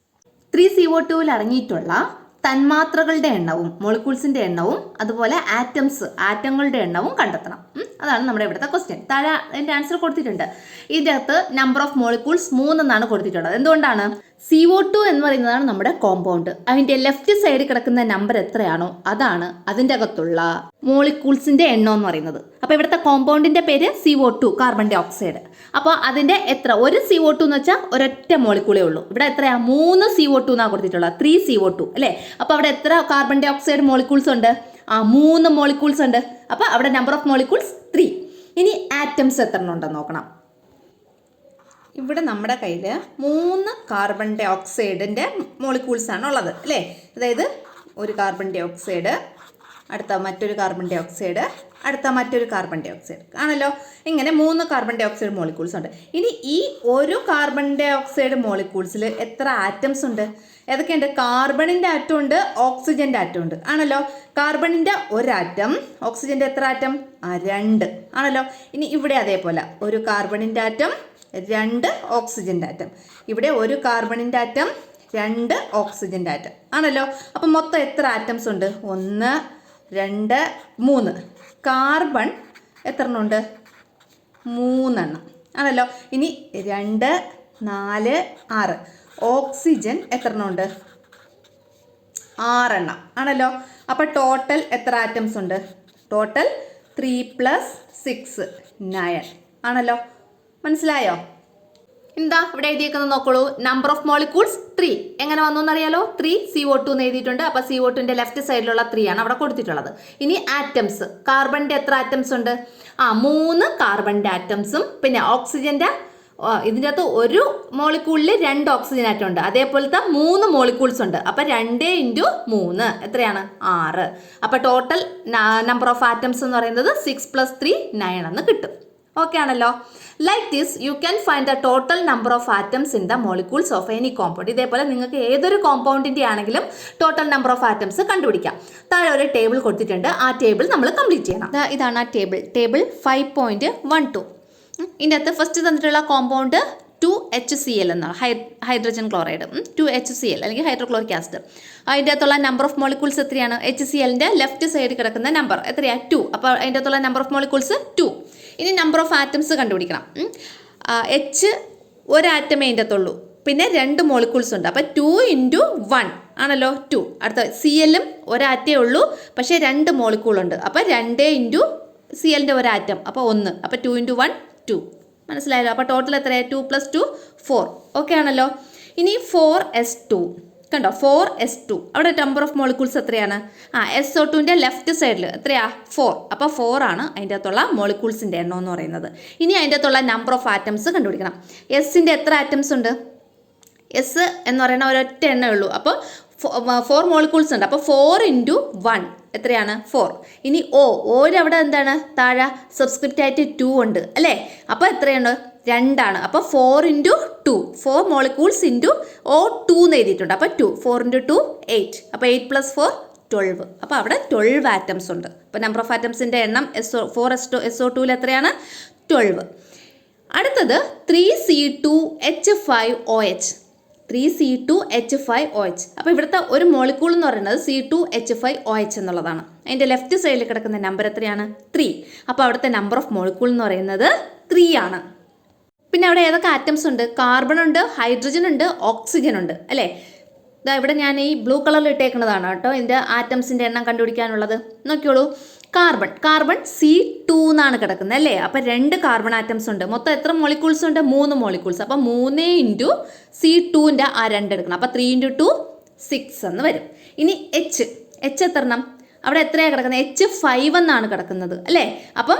3CO2വിൽ അടങ്ങിയിട്ടുള്ള തന്മാത്രകളുടെ എണ്ണവും മോളിക്യൂൾസിൻ്റെ എണ്ണവും അതുപോലെ ആറ്റങ്ങളുടെ എണ്ണവും കണ്ടെത്തണം. അതാണ് നമ്മുടെ ഇവിടുത്തെ ക്വസ്റ്റ്യൻ. താഴെ അതിൻ്റെ ആൻസർ കൊടുത്തിട്ടുണ്ട്. ഇതിൻ്റെ അകത്ത് നമ്പർ ഓഫ് മോളിക്യൂൾസ് 3 എന്നാണ് കൊടുത്തിട്ടുള്ളത്. എന്തുകൊണ്ടാണ്? CO2 എന്ന് പറയുന്നതാണ് നമ്മുടെ കോമ്പൗണ്ട്. അതിൻ്റെ ലെഫ്റ്റ് സൈഡിൽ കിടക്കുന്ന നമ്പർ എത്രയാണോ അതാണ് അതിൻ്റെ അകത്തുള്ള മോളിക്യൂൾസിൻ്റെ എണ്ണം എന്ന് പറയുന്നത്. അപ്പോൾ ഇവിടുത്തെ കോമ്പൗണ്ടിൻ്റെ പേര് CO2, കാർബൺ ഡൈ ഓക്സൈഡ്. അപ്പോൾ അതിൻ്റെ എത്ര, ഒരു CO2 എന്ന് വെച്ചാൽ ഒരൊറ്റ മോളിക്യൂളേ ഉള്ളൂ. ഇവിടെ എത്രയാ, 3 CO2 എന്നാണ് കൊടുത്തിട്ടുള്ളത്, 3 CO2 അല്ലേ. അപ്പോൾ അവിടെ എത്ര കാർബൺ ഡൈ ഓക്സൈഡ് മോളിക്യൂൾസ് ഉണ്ട്? 3 മോളിക്യൂൾസ് ഉണ്ട്. അപ്പോൾ അവിടെ നമ്പർ ഓഫ് മോളിക്യൂൾസ് 3. ഇനി ആറ്റംസ് എത്ര ഉണ്ടെന്ന് നോക്കണം. ഇവിടെ നമ്മുടെ കയ്യിൽ 3 കാർബൺ ഡൈ ഓക്സൈഡിൻ്റെ മോളിക്യൂൾസാണ് ഉള്ളത് അല്ലേ. അതായത് ഒരു കാർബൺ ഡൈ ഓക്സൈഡ്, അടുത്ത മറ്റൊരു കാർബൺ ഡൈ ഓക്സൈഡ്, അടുത്ത മറ്റൊരു കാർബൺ ഡൈ ഓക്സൈഡ് ആണല്ലോ. ഇങ്ങനെ 3 കാർബൺ ഡൈ ഓക്സൈഡ് മോളിക്യൂൾസ് ഉണ്ട്. ഇനി ഈ ഒരു കാർബൺ ഡൈ ഓക്സൈഡ് മോളിക്യൂൾസിൽ എത്ര ആറ്റംസ് ഉണ്ട്? ഏതൊക്കെയുണ്ട്? കാർബണിൻ്റെ ആറ്റം ഉണ്ട്, ഓക്സിജൻ്റെ ആറ്റം ഉണ്ട് ആണല്ലോ. കാർബണിൻ്റെ ഒരാറ്റം, ഓക്സിജൻ്റെ എത്ര ആറ്റം? 2 ആണല്ലോ. ഇനി ഇവിടെ അതേപോലെ ഒരു കാർബണിൻ്റെ ആറ്റം, 2 ഓക്സിജൻ്റെ ആറ്റം. ഇവിടെ ഒരു കാർബണിൻ്റെ ആറ്റം, 2 ഓക്സിജൻ്റെ ആറ്റം ആണല്ലോ. അപ്പം മൊത്തം എത്ര ആറ്റംസ് ഉണ്ട്? 1, 2, 3. കാർബൺ എത്ര എണ്ണം ഉണ്ട്? 3 എണ്ണം ആണല്ലോ. ഇനി 2, 4, 6. ഓക്സിജൻ എത്ര എണ്ണം ഉണ്ട്? 6 എണ്ണം ആണല്ലോ. അപ്പോൾ ടോട്ടൽ എത്ര ആറ്റംസ് ഉണ്ട്? ടോട്ടൽ 3 + 6 9 ആണല്ലോ. മനസ്സിലായോ? എന്താ ഇവിടെ എഴുതിയേക്കുന്നത് നോക്കോളൂ. Number of molecules 3. എങ്ങനെ വന്നു എന്നറിയാലോ? 3 CO2 എന്ന് എഴുതിയിട്ടുണ്ട്. അപ്പോൾ CO2ൻ്റെ ലെഫ്റ്റ് സൈഡിലുള്ള 3 ആണ് അവിടെ കൊടുത്തിട്ടുള്ളത്. ഇനി ആറ്റംസ്, കാർബണിൻ്റെ എത്ര ആറ്റംസ് ഉണ്ട്? 3 കാർബണിൻ്റെ ആറ്റംസും പിന്നെ ഓക്സിജൻ്റെ ഇതിൻ്റെ അകത്ത് ഒരു മോളിക്യൂളിൽ 2 ഓക്സിജൻ ആറ്റം ഉണ്ട്. അതേപോലത്തെ 3 മോളിക്യൂൾസ് ഉണ്ട്. അപ്പോൾ 2 × 3 എത്രയാണ്? 6. അപ്പോൾ ടോട്ടൽ നമ്പർ ഓഫ് ആറ്റംസ് എന്ന് പറയുന്നത് 6 + 3 9 എന്ന് കിട്ടും. ഓക്കെ ആണല്ലോ. Like this you can find the total number of atoms in the molecules of any compound. ഇതേപോലെ നിങ്ങൾക്ക് ഏതൊരു കോമ്പൗണ്ടിൻ്റെ ആണെങ്കിലും ടോട്ടൽ നമ്പർ ഓഫ് ആറ്റംസ് കണ്ടുപിടിക്കാം. താഴെ ഒരു ടേബിൾ കൊടുത്തിട്ടുണ്ട്. ആ ടേബിൾ നമ്മൾ കംപ്ലീറ്റ് ചെയ്യണം. ഇതാണ് ആ ടേബിൾ 5.12. ഇതിൻ്റെ അകത്ത് ഫസ്റ്റ് തന്നിട്ടുള്ള കോമ്പൗണ്ട് 2HCl എന്നാണ്, ഹൈഡ്രജൻ ക്ലോറൈഡ്. 2HCl അല്ലെങ്കിൽ ഹൈഡ്രോക്ലോറിക് ആസിഡ്. അതിൻ്റെ അകത്തുള്ള നമ്പർ ഓഫ് മോളിക്യൂൾസ് എത്രയാണ്? HClൻ്റെ ലെഫ്റ്റ് സൈഡിൽ കിടക്കുന്ന നമ്പർ എത്രയാണ്? 2. അപ്പോൾ അതിൻ്റെ അകത്തുള്ള നമ്പർ ഓഫ് മോളിക്യൂൾസ് 2. ഇനി നമ്പർ ഓഫ് ആറ്റംസ് കണ്ടുപിടിക്കണം. H ഒരു ആറ്റമേ അതിൻ്റെ അകത്തുള്ളൂ, പിന്നെ 2 മോളിക്യൂൾസ് ഉണ്ട്. അപ്പോൾ 2 × 1 ആണല്ലോ 2. അടുത്ത Clലും ഒരാറ്റേ ഉള്ളൂ, പക്ഷേ 2 മോളിക്യൂൾ ഉണ്ട്. അപ്പോൾ 2 × Clൻ്റെ ഒരാറ്റം, അപ്പോൾ 1. അപ്പോൾ 2 × 1 2. മനസ്സിലായല്ലോ? അപ്പോൾ ടോട്ടൽ എത്രയാണ്? 2 + 2 4. ഓക്കെ ആണല്ലോ. ഇനി 4s2 കണ്ടോ, 4s2. അവിടെ നമ്പർ ഓഫ് മോളിക്യൂൾസ് എത്രയാണ്? SO2ൻ്റെ ലെഫ്റ്റ് സൈഡിൽ എത്രയാ? 4. അപ്പോൾ 4 ആണ് അതിൻ്റെ അകത്തുള്ള മോളിക്യൂൾസിൻ്റെ എണ്ണം എന്ന് പറയുന്നത്. ഇനി അതിൻ്റെ അകത്തുള്ള നമ്പർ ഓഫ് ആറ്റംസ് കണ്ടുപിടിക്കണം. എസിൻ്റെ എത്ര ആറ്റംസ് ഉണ്ട്? എസ് എന്ന് പറയുന്ന ഒരൊറ്റ എണ്ണേ ഉള്ളൂ. അപ്പോൾ 4 മോളിക്യൂൾസ് ഉണ്ട്. അപ്പോൾ 4 × 1 എത്രയാണ്? 4. ഇനി ഓര് അവിടെ എന്താണ്? താഴെ സബ്സ്ക്രിപ്റ്റ് ആയിട്ട് 2 ഉണ്ട് അല്ലേ. അപ്പോൾ എത്രയാണ്? 2 ആണ്. അപ്പോൾ 4 × 2, 4 മോളിക്യൂൾസ് × O2 എന്ന് എഴുതിയിട്ടുണ്ട്. അപ്പോൾ 2, 4 × 2 8. അപ്പോൾ 8 + 4 12. അപ്പോൾ അവിടെ 12 ആറ്റംസ് ഉണ്ട്. അപ്പോൾ നമ്പർ ഓഫ് ആറ്റംസിൻ്റെ എണ്ണം SO2ൽ എത്രയാണ്? 12. അടുത്തത് 3C2H5OH. 3C2H5OH. അപ്പോൾ ഇവിടുത്തെ ഒരു മോളിക്യൂൾ എന്ന് പറയുന്നത് C2H5OH എന്നുള്ളതാണ്. അതിൻ്റെ ലെഫ്റ്റ് സൈഡിൽ കിടക്കുന്ന നമ്പർ എത്രയാണ്? 3. അപ്പോൾ അവിടുത്തെ നമ്പർ ഓഫ് മോളിക്യൂൾ എന്ന് പറയുന്നത് 3 ആണ്. പിന്നെ അവിടെ ഏതൊക്കെ ആറ്റംസ് ഉണ്ട്? കാർബൺ ഉണ്ട്, ഹൈഡ്രജൻ ഉണ്ട്, ഓക്സിജൻ ഉണ്ട് അല്ലേ. ഇവിടെ ഞാൻ ഈ ബ്ലൂ കളറിൽ ഇട്ടേക്കുന്നതാണ് കേട്ടോ ഇതിൻ്റെ ആറ്റംസിൻ്റെ എണ്ണം കണ്ടുപിടിക്കാനുള്ളത്. നോക്കിയോളൂ. കാർബൺ C2 എന്നാണ് കിടക്കുന്നത് അല്ലേ. അപ്പോൾ 2 കാർബൺ ആറ്റംസ് ഉണ്ട്. മൊത്തം എത്ര മോളിക്യൂൾസ് ഉണ്ട്? 3 മോളിക്യൂൾസ്. അപ്പോൾ 3 × C2ൻ്റെ ആ 2 എടുക്കണം. അപ്പോൾ 3 × 2 6 എന്ന് വരും. ഇനി H എത്ര എണ്ണം? അവിടെ എത്രയാണ് കിടക്കുന്നത്? H5 എന്നാണ് കിടക്കുന്നത് അല്ലേ. അപ്പം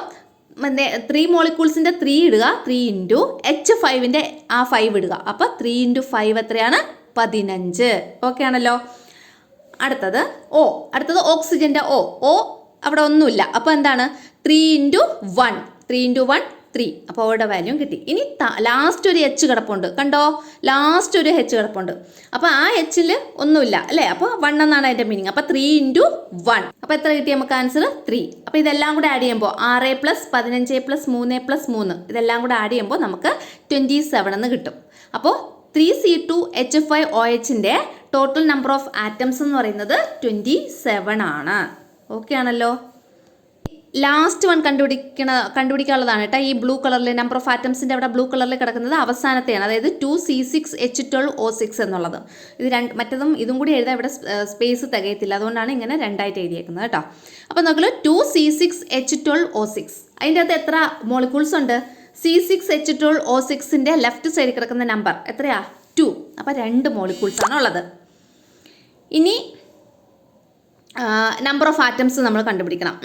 3 മോളിക്യൂൾസിൻ്റെ 3 ഇടുക, 3 × H5ൻ്റെ ആ 5 ഇടുക. അപ്പോൾ 3 × 5 എത്രയാണ്? 15. ഓക്കെ ആണല്ലോ. അടുത്തത് ഓക്സിജൻ്റെ O അവിടെ ഒന്നുമില്ല. അപ്പോൾ എന്താണ്? 3 × 1 3. അപ്പോൾ അവരുടെ വാല്യൂം കിട്ടി. ഇനി ലാസ്റ്റ് ഒരു H കിടപ്പുണ്ട് കണ്ടോ. ലാസ്റ്റ് ഒരു H കിടപ്പുണ്ട്. അപ്പോൾ ആ Hൽ ഒന്നുമില്ല അല്ലേ. അപ്പോൾ 1 എന്നാണ് അതിൻ്റെ മീനിങ്. അപ്പോൾ 3 × 1. അപ്പോൾ എത്ര കിട്ടി നമുക്ക് ആൻസർ? 3. അപ്പോൾ ഇതെല്ലാം കൂടെ ആഡ് ചെയ്യുമ്പോൾ 6 + 15 + 3 + 3 ഇതെല്ലാം കൂടെ ആഡ് ചെയ്യുമ്പോൾ നമുക്ക് 27 എന്ന് കിട്ടും. അപ്പോൾ 3C2H5OHൻ്റെ ടോട്ടൽ നമ്പർ ഓഫ് ആറ്റംസ് എന്ന് പറയുന്നത് 27 ആണ്. ഓക്കെ ആണല്ലോ. ലാസ്റ്റ് വൺ കണ്ടുപിടിക്കാനുള്ളതാണ് കേട്ടോ. ഈ ബ്ലൂ കളറിൽ നമ്പർ ഓഫ് ആറ്റംസിൻ്റെ അവിടെ ബ്ലൂ കളറിൽ കിടക്കുന്നത് അവസാനത്തെയാണ്, അതായത് 2C6H12O6 എന്നുള്ളത്. ഇത് മറ്റതും ഇതും കൂടി എഴുതാൻ ഇവിടെ സ്പേസ് തികയത്തില്ല, അതുകൊണ്ടാണ് ഇങ്ങനെ രണ്ടായിട്ട് എഴുതിയേക്കുന്നത് കേട്ടോ. അപ്പോൾ നോക്കൂ 2C6H12O6, അതിൻ്റെ അകത്ത് എത്ര മോളിക്യൂൾസ് ഉണ്ട്? C6H12O6ൻ്റെ ലെഫ്റ്റ് സൈഡിൽ കിടക്കുന്ന നമ്പർ എത്രയാ? 2. അപ്പോൾ 2 മോളിക്യൂൾസ് ആണ് ഉള്ളത്. ഇനി നമ്പർ ഓഫ് ആറ്റംസ് നമ്മൾ കണ്ടുപിടിക്കണം.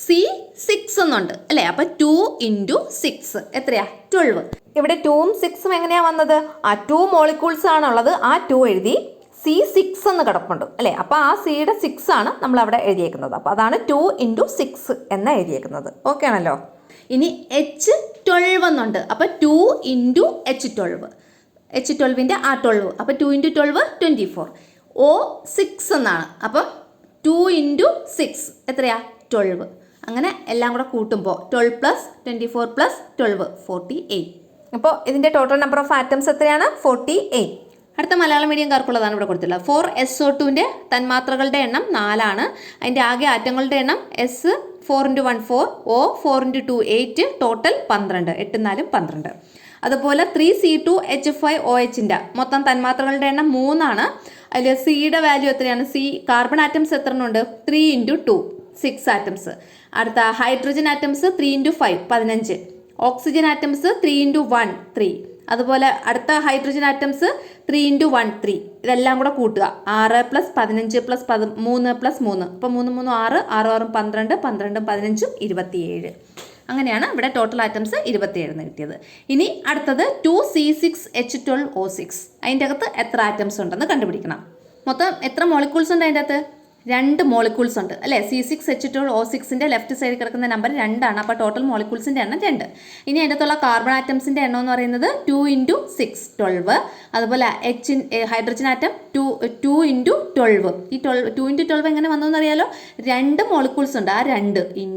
C6 എന്നുണ്ട് അല്ലേ? അപ്പോൾ 2 × 6 എത്രയാ? 12. ഇവിടെ 2ഉം 6ഉം എങ്ങനെയാണ് വന്നത്? 2 മോളിക്യൂൾസ് ആണുള്ളത്, ആ 2 എഴുതി C6 എന്ന് കിടപ്പുണ്ട് അല്ലേ? അപ്പോൾ ആ സിയുടെ 6 ആണ് നമ്മൾ അവിടെ എഴുതിയേക്കുന്നത്. അപ്പോൾ അതാണ് 2 × 6 എന്ന് എഴുതിയേക്കുന്നത്. ഓക്കെ ആണല്ലോ. ഇനി H12 എന്നുണ്ട്, അപ്പോൾ 2 × H12, H12ൻ്റെ ആ 12, അപ്പോൾ 2 × 12 24. O6 എന്നാണ്, അപ്പം 2 × 6 എത്രയാ? 12. അങ്ങനെ എല്ലാം കൂടെ കൂട്ടുമ്പോൾ 12 + 24 + 12 48. അപ്പോൾ ഇതിൻ്റെ ടോട്ടൽ നമ്പർ ഓഫ് ആറ്റംസ് എത്രയാണ്? 48. അടുത്ത മലയാളം മീഡിയംകാർക്കുള്ളതാണ് ഇവിടെ കൊടുത്തിട്ടുള്ളത്. 4SO2ൻ്റെ തന്മാത്രകളുടെ എണ്ണം 4 ആണ്. അതിൻ്റെ ആകെ ആറ്റങ്ങളുടെ എണ്ണം S 4 × 1 4, O 4 × 2 8, ടോട്ടൽ 12. 8 4 12. അതുപോലെ 3C2H5OHൻ്റെ മൊത്തം തന്മാത്രകളുടെ എണ്ണം 3 ആണ്. അതിൽ സിയുടെ വാല്യൂ എത്രയാണ്? സി കാർബൺ ആറ്റംസ് എത്ര ഉണ്ട്? 3 × 2 6 ആറ്റംസ്. അടുത്ത ഹൈഡ്രജൻ ആറ്റംസ് 3 × 5 15. Oxygen atoms 3 × 1 3. അതുപോലെ അടുത്ത ഹൈഡ്രജൻ ആറ്റംസ് 3 × 1 3. ഇതെല്ലാം കൂടെ കൂട്ടുക 6 + 15 + 3 + 3. അപ്പോൾ 3 3 6, 6 6 12, 12 15 27. അങ്ങനെയാണ് ഇവിടെ ടോട്ടൽ ആറ്റംസ് 27 കിട്ടിയത്. ഇനി അടുത്തത് 2C6H12O6, അതിൻ്റെ അകത്ത് എത്ര ആറ്റംസ് ഉണ്ടെന്ന് കണ്ടുപിടിക്കണം. മൊത്തം എത്ര മോളിക്യൂൾസ് ഉണ്ട് അതിൻ്റെ അകത്ത്? 2 മോളിക്യൂൾസ് ഉണ്ട് അല്ലേ? C6H12O6ൻ്റെ ലെഫ്റ്റ് സൈഡിൽ കിടക്കുന്ന നമ്പർ 2 ആണ്. അപ്പോൾ ടോട്ടൽ മോളിക്യൂൾസിൻ്റെ എണ്ണം 2. ഇനി അതിൻ്റെ അകത്തുള്ള കാർബൺ ആറ്റംസിൻ്റെ എണ്ണം എന്ന് പറയുന്നത് 2 × 6 12. അതുപോലെ ഹൈഡ്രജൻ ആറ്റം 2 × 12. ഈ 2 × 12 എങ്ങനെ വന്നു എന്നറിയാലോ? 2 മോളിക്യൂൾസ് ഉണ്ട്, ആ 2 ×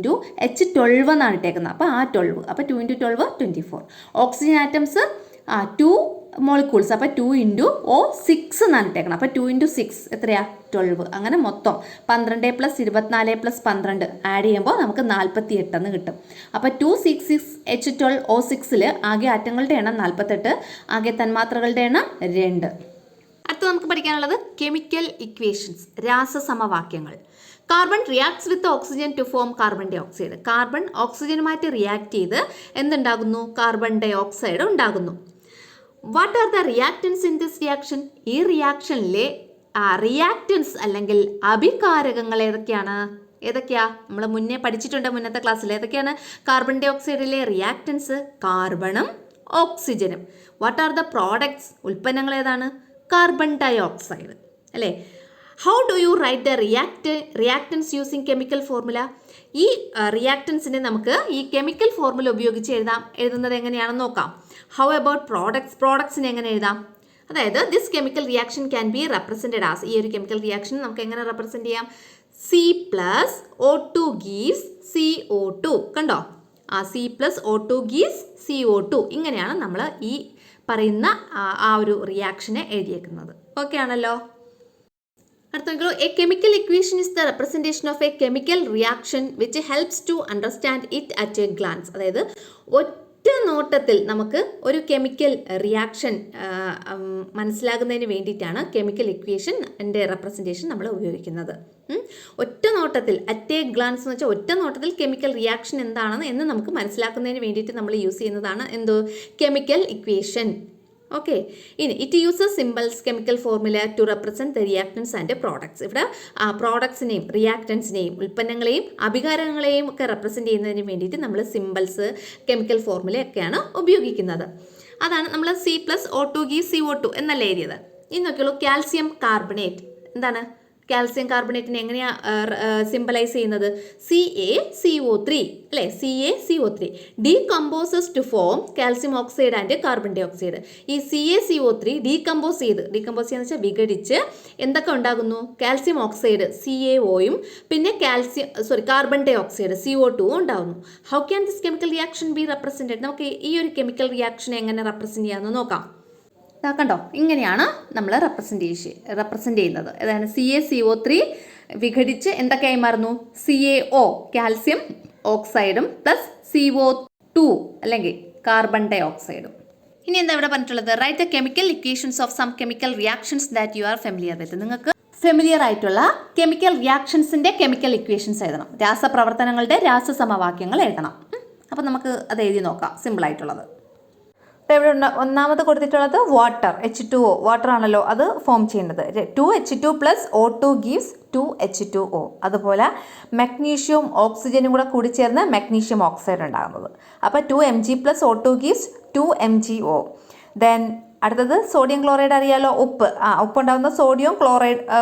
H12 എന്നാണ് ഇട്ടേക്കുന്നത്. അപ്പോൾ ആ 12, അപ്പോൾ 2 × 12 24. ഓക്സിജൻ ആറ്റംസ് 2 മോളിക്യൂൾസ്, അപ്പോൾ 2 × O6 എന്നാണ് ഇട്ടേക്കണം. അപ്പോൾ 2 × 6 എത്രയാ? 12. അങ്ങനെ മൊത്തം 12 + 24 + 12 ആഡ് ചെയ്യുമ്പോൾ നമുക്ക് 48 എന്ന് കിട്ടും. അപ്പോൾ 2C6H12O6ൽ ആകെ ആറ്റങ്ങളുടെ എണ്ണം 48, ആകെ തന്മാത്രകളുടെ എണ്ണം 2. അടുത്ത നമുക്ക് പഠിക്കാനുള്ളത് കെമിക്കൽ ഇക്വേഷൻസ്, രാസസമവാക്യങ്ങൾ. Carbon reacts with oxygen to form carbon dioxide. Carbon ഓക്സിജനുമായിട്ട് റിയാക്ട് ചെയ്ത് എന്തുണ്ടാകുന്നു? കാർബൺ ഡൈ ഓക്സൈഡ് ഉണ്ടാകുന്നു. What are the reactants in this reaction? ഈ റിയാക്ഷനിലെ റിയാക്റ്റൻസ് അല്ലെങ്കിൽ അഭികാരകങ്ങൾ ഏതൊക്കെയാണ്? നമ്മൾ മുന്നേ പഠിച്ചിട്ടുണ്ട് മുന്നത്തെ ക്ലാസ്സിൽ. ഏതൊക്കെയാണ് കാർബൺ ഡൈ ഓക്സൈഡിലെ റിയാക്റ്റൻസ്? കാർബണും ഓക്സിജനും. What are the products? ഉൽപ്പന്നങ്ങൾ ഏതാണ്? കാർബൺ ഡൈ ഓക്സൈഡ് അല്ലേ? How do you write the reactance using chemical formula? ഈ റിയാക്റ്റൻസിനെ നമുക്ക് ഈ കെമിക്കൽ ഫോർമുല ഉപയോഗിച്ച് എഴുതുന്നത് എങ്ങനെയാണെന്ന് നോക്കാം. How about products? പ്രോഡക്ട്സിനെ എങ്ങനെ എഴുതാം? അതായത് this chemical reaction can be represented as, ഈ ഒരു കെമിക്കൽ റിയാക്ഷൻ നമുക്ക് എങ്ങനെ റെപ്രസെൻറ്റ് ചെയ്യാം? C+O2 gives CO2. കണ്ടോ? C+O2 gives CO2. ഇങ്ങനെയാണ് നമ്മൾ ഈ പറയുന്ന ആ ഒരു റിയാക്ഷനെ എഴുതിയേക്കുന്നത്. ഓക്കെ ആണല്ലോ. അടുത്ത a chemical equation is the representation of a chemical reaction which helps to understand it at a glance. അതായത് ഒറ്റ നോട്ടത്തിൽ നമുക്ക് ഒരു കെമിക്കൽ റിയാക്ഷൻ മനസ്സിലാകുന്നതിന് വേണ്ടിയിട്ടാണ് കെമിക്കൽ ഇക്വേഷൻ്റെ റെപ്രസെൻറ്റേഷൻ നമ്മൾ ഉപയോഗിക്കുന്നത്. ഒറ്റ നോട്ടത്തിൽ, അറ്റ് എ ഗ്ലാൻസ് എന്ന് വെച്ചാൽ ഒറ്റ നോട്ടത്തിൽ കെമിക്കൽ റിയാക്ഷൻ എന്താണെന്ന് എന്ന് നമുക്ക് മനസ്സിലാക്കുന്നതിന് വേണ്ടിയിട്ട് നമ്മൾ യൂസ് ചെയ്യുന്നതാണ് കെമിക്കൽ ഇക്വേഷൻ. ഓക്കെ. ഇനി it uses symbols chemical formula to represent the reactants and products. ഇവിടെ പ്രോഡക്ട്സിനെയും റിയാക്ടൻസിനെയും ഉൽപ്പന്നങ്ങളെയും അഭികാരങ്ങളെയും ഒക്കെ റെപ്രസെൻറ്റ് ചെയ്യുന്നതിന് വേണ്ടിയിട്ട് നമ്മൾ സിമ്പിൾസ്, കെമിക്കൽ ഫോർമുലയൊക്കെയാണ് ഉപയോഗിക്കുന്നത്. അതാണ് നമ്മൾ C+O2 gives CO2 എന്നല്ല എഴുതിയത്. ഇനി നോക്കിയുള്ളൂ കാൽസ്യം കാർബണേറ്റ്. എന്താണ് കാൽസ്യം കാർബണേറ്റിനെ എങ്ങനെയാണ് സിംബലൈസ് ചെയ്യുന്നത്? CaCO3 അല്ലേ? CaCO3 decomposes to form calcium oxide and carbon dioxide. ഈ CaCO3 ഡീകമ്പോസ് ചെയ്യുന്ന വെച്ചാൽ വിഘടിച്ച് എന്തൊക്കെ ഉണ്ടാകുന്നു? കാൽസ്യം ഓക്സൈഡ് CaOയും പിന്നെ കാർബൺ ഡൈ ഓക്സൈഡ് CO2 ഉണ്ടാകുന്നു. How can this chemical reaction B represented? നമുക്ക് ഈ ഒരു കെമിക്കൽ റിയാക്ഷനെ എങ്ങനെ റെപ്രസെൻറ്റ് ചെയ്യാമെന്ന് നോക്കാം. കണ്ടോ, ഇങ്ങനെയാണ് നമ്മൾ റെപ്രസെൻറ്റ് ചെയ്യുന്നത്. അതാണ് CaCO3 വിഘടിച്ച് എന്തൊക്കെയായി മാറുന്നു? CaO കാൽസ്യം ഓക്സൈഡും പ്ലസ് CO2 അല്ലെങ്കിൽ കാർബൺ ഡൈ ഓക്സൈഡും. ഇനി എന്താ ഇവിടെ പറഞ്ഞിട്ടുള്ളത്? Write the chemical equations of some chemical reactions that you are familiar with. നിങ്ങൾക്ക് ഫെമിലിയർ ആയിട്ടുള്ള കെമിക്കൽ റിയാക്ഷൻസിന്റെ കെമിക്കൽ ഇക്വേഷൻസ് എഴുതണം. രാസപ്രവർത്തനങ്ങളുടെ രാസസമവാക്യങ്ങൾ എഴുതണം. അപ്പോൾ നമുക്ക് അത് എഴുതി നോക്കാം, സിമ്പിൾ ആയിട്ടുള്ളത്. ഇവിടെ ഒന്നാമത് കൊടുത്തിട്ടുള്ളത് വാട്ടർ, H2O. വാട്ടർ ആണല്ലോ അത് ഫോം ചെയ്യുന്നത്. 2H2 plus O2 gives 2H2O. അതുപോലെ മഗ്നീഷ്യവും ഓക്സിജനും കൂടെ കൂടി ചേർന്ന് മഗ്നീഷ്യം ഓക്സൈഡ് ഉണ്ടാകുന്നത്. അപ്പോൾ 2Mg plus O2 gives 2MgO. Then അടുത്തത് സോഡിയം ക്ലോറൈഡ് അറിയാലോ, ഉപ്പ്. ഉപ്പ് ഉണ്ടാകുന്ന സോഡിയം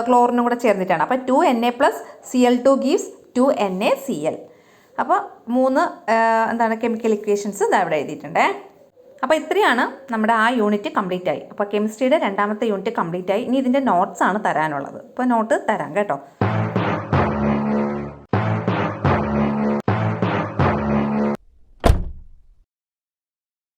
ക്ലോറിനും കൂടെ ചേർന്നിട്ടാണ്. അപ്പോൾ 2Na plus Cl2 gives 2NaCl. അപ്പോൾ 3 കെമിക്കൽ ഇക്വേഷൻസ് ഇതാ ഇവിടെ എഴുതിയിട്ടുണ്ടേ. അപ്പോൾ ഇത്രയാണ് നമ്മുടെ ആ യൂണിറ്റ് കംപ്ലീറ്റ് ആയി. അപ്പോൾ കെമിസ്ട്രിയുടെ 2ാമത്തെ യൂണിറ്റ് കംപ്ലീറ്റ് ആയി. ഇനി ഇതിൻ്റെ നോട്ട്സ് ആണ് തരാനുള്ളത്. അപ്പോൾ നോട്ട് തരാം കേട്ടോ.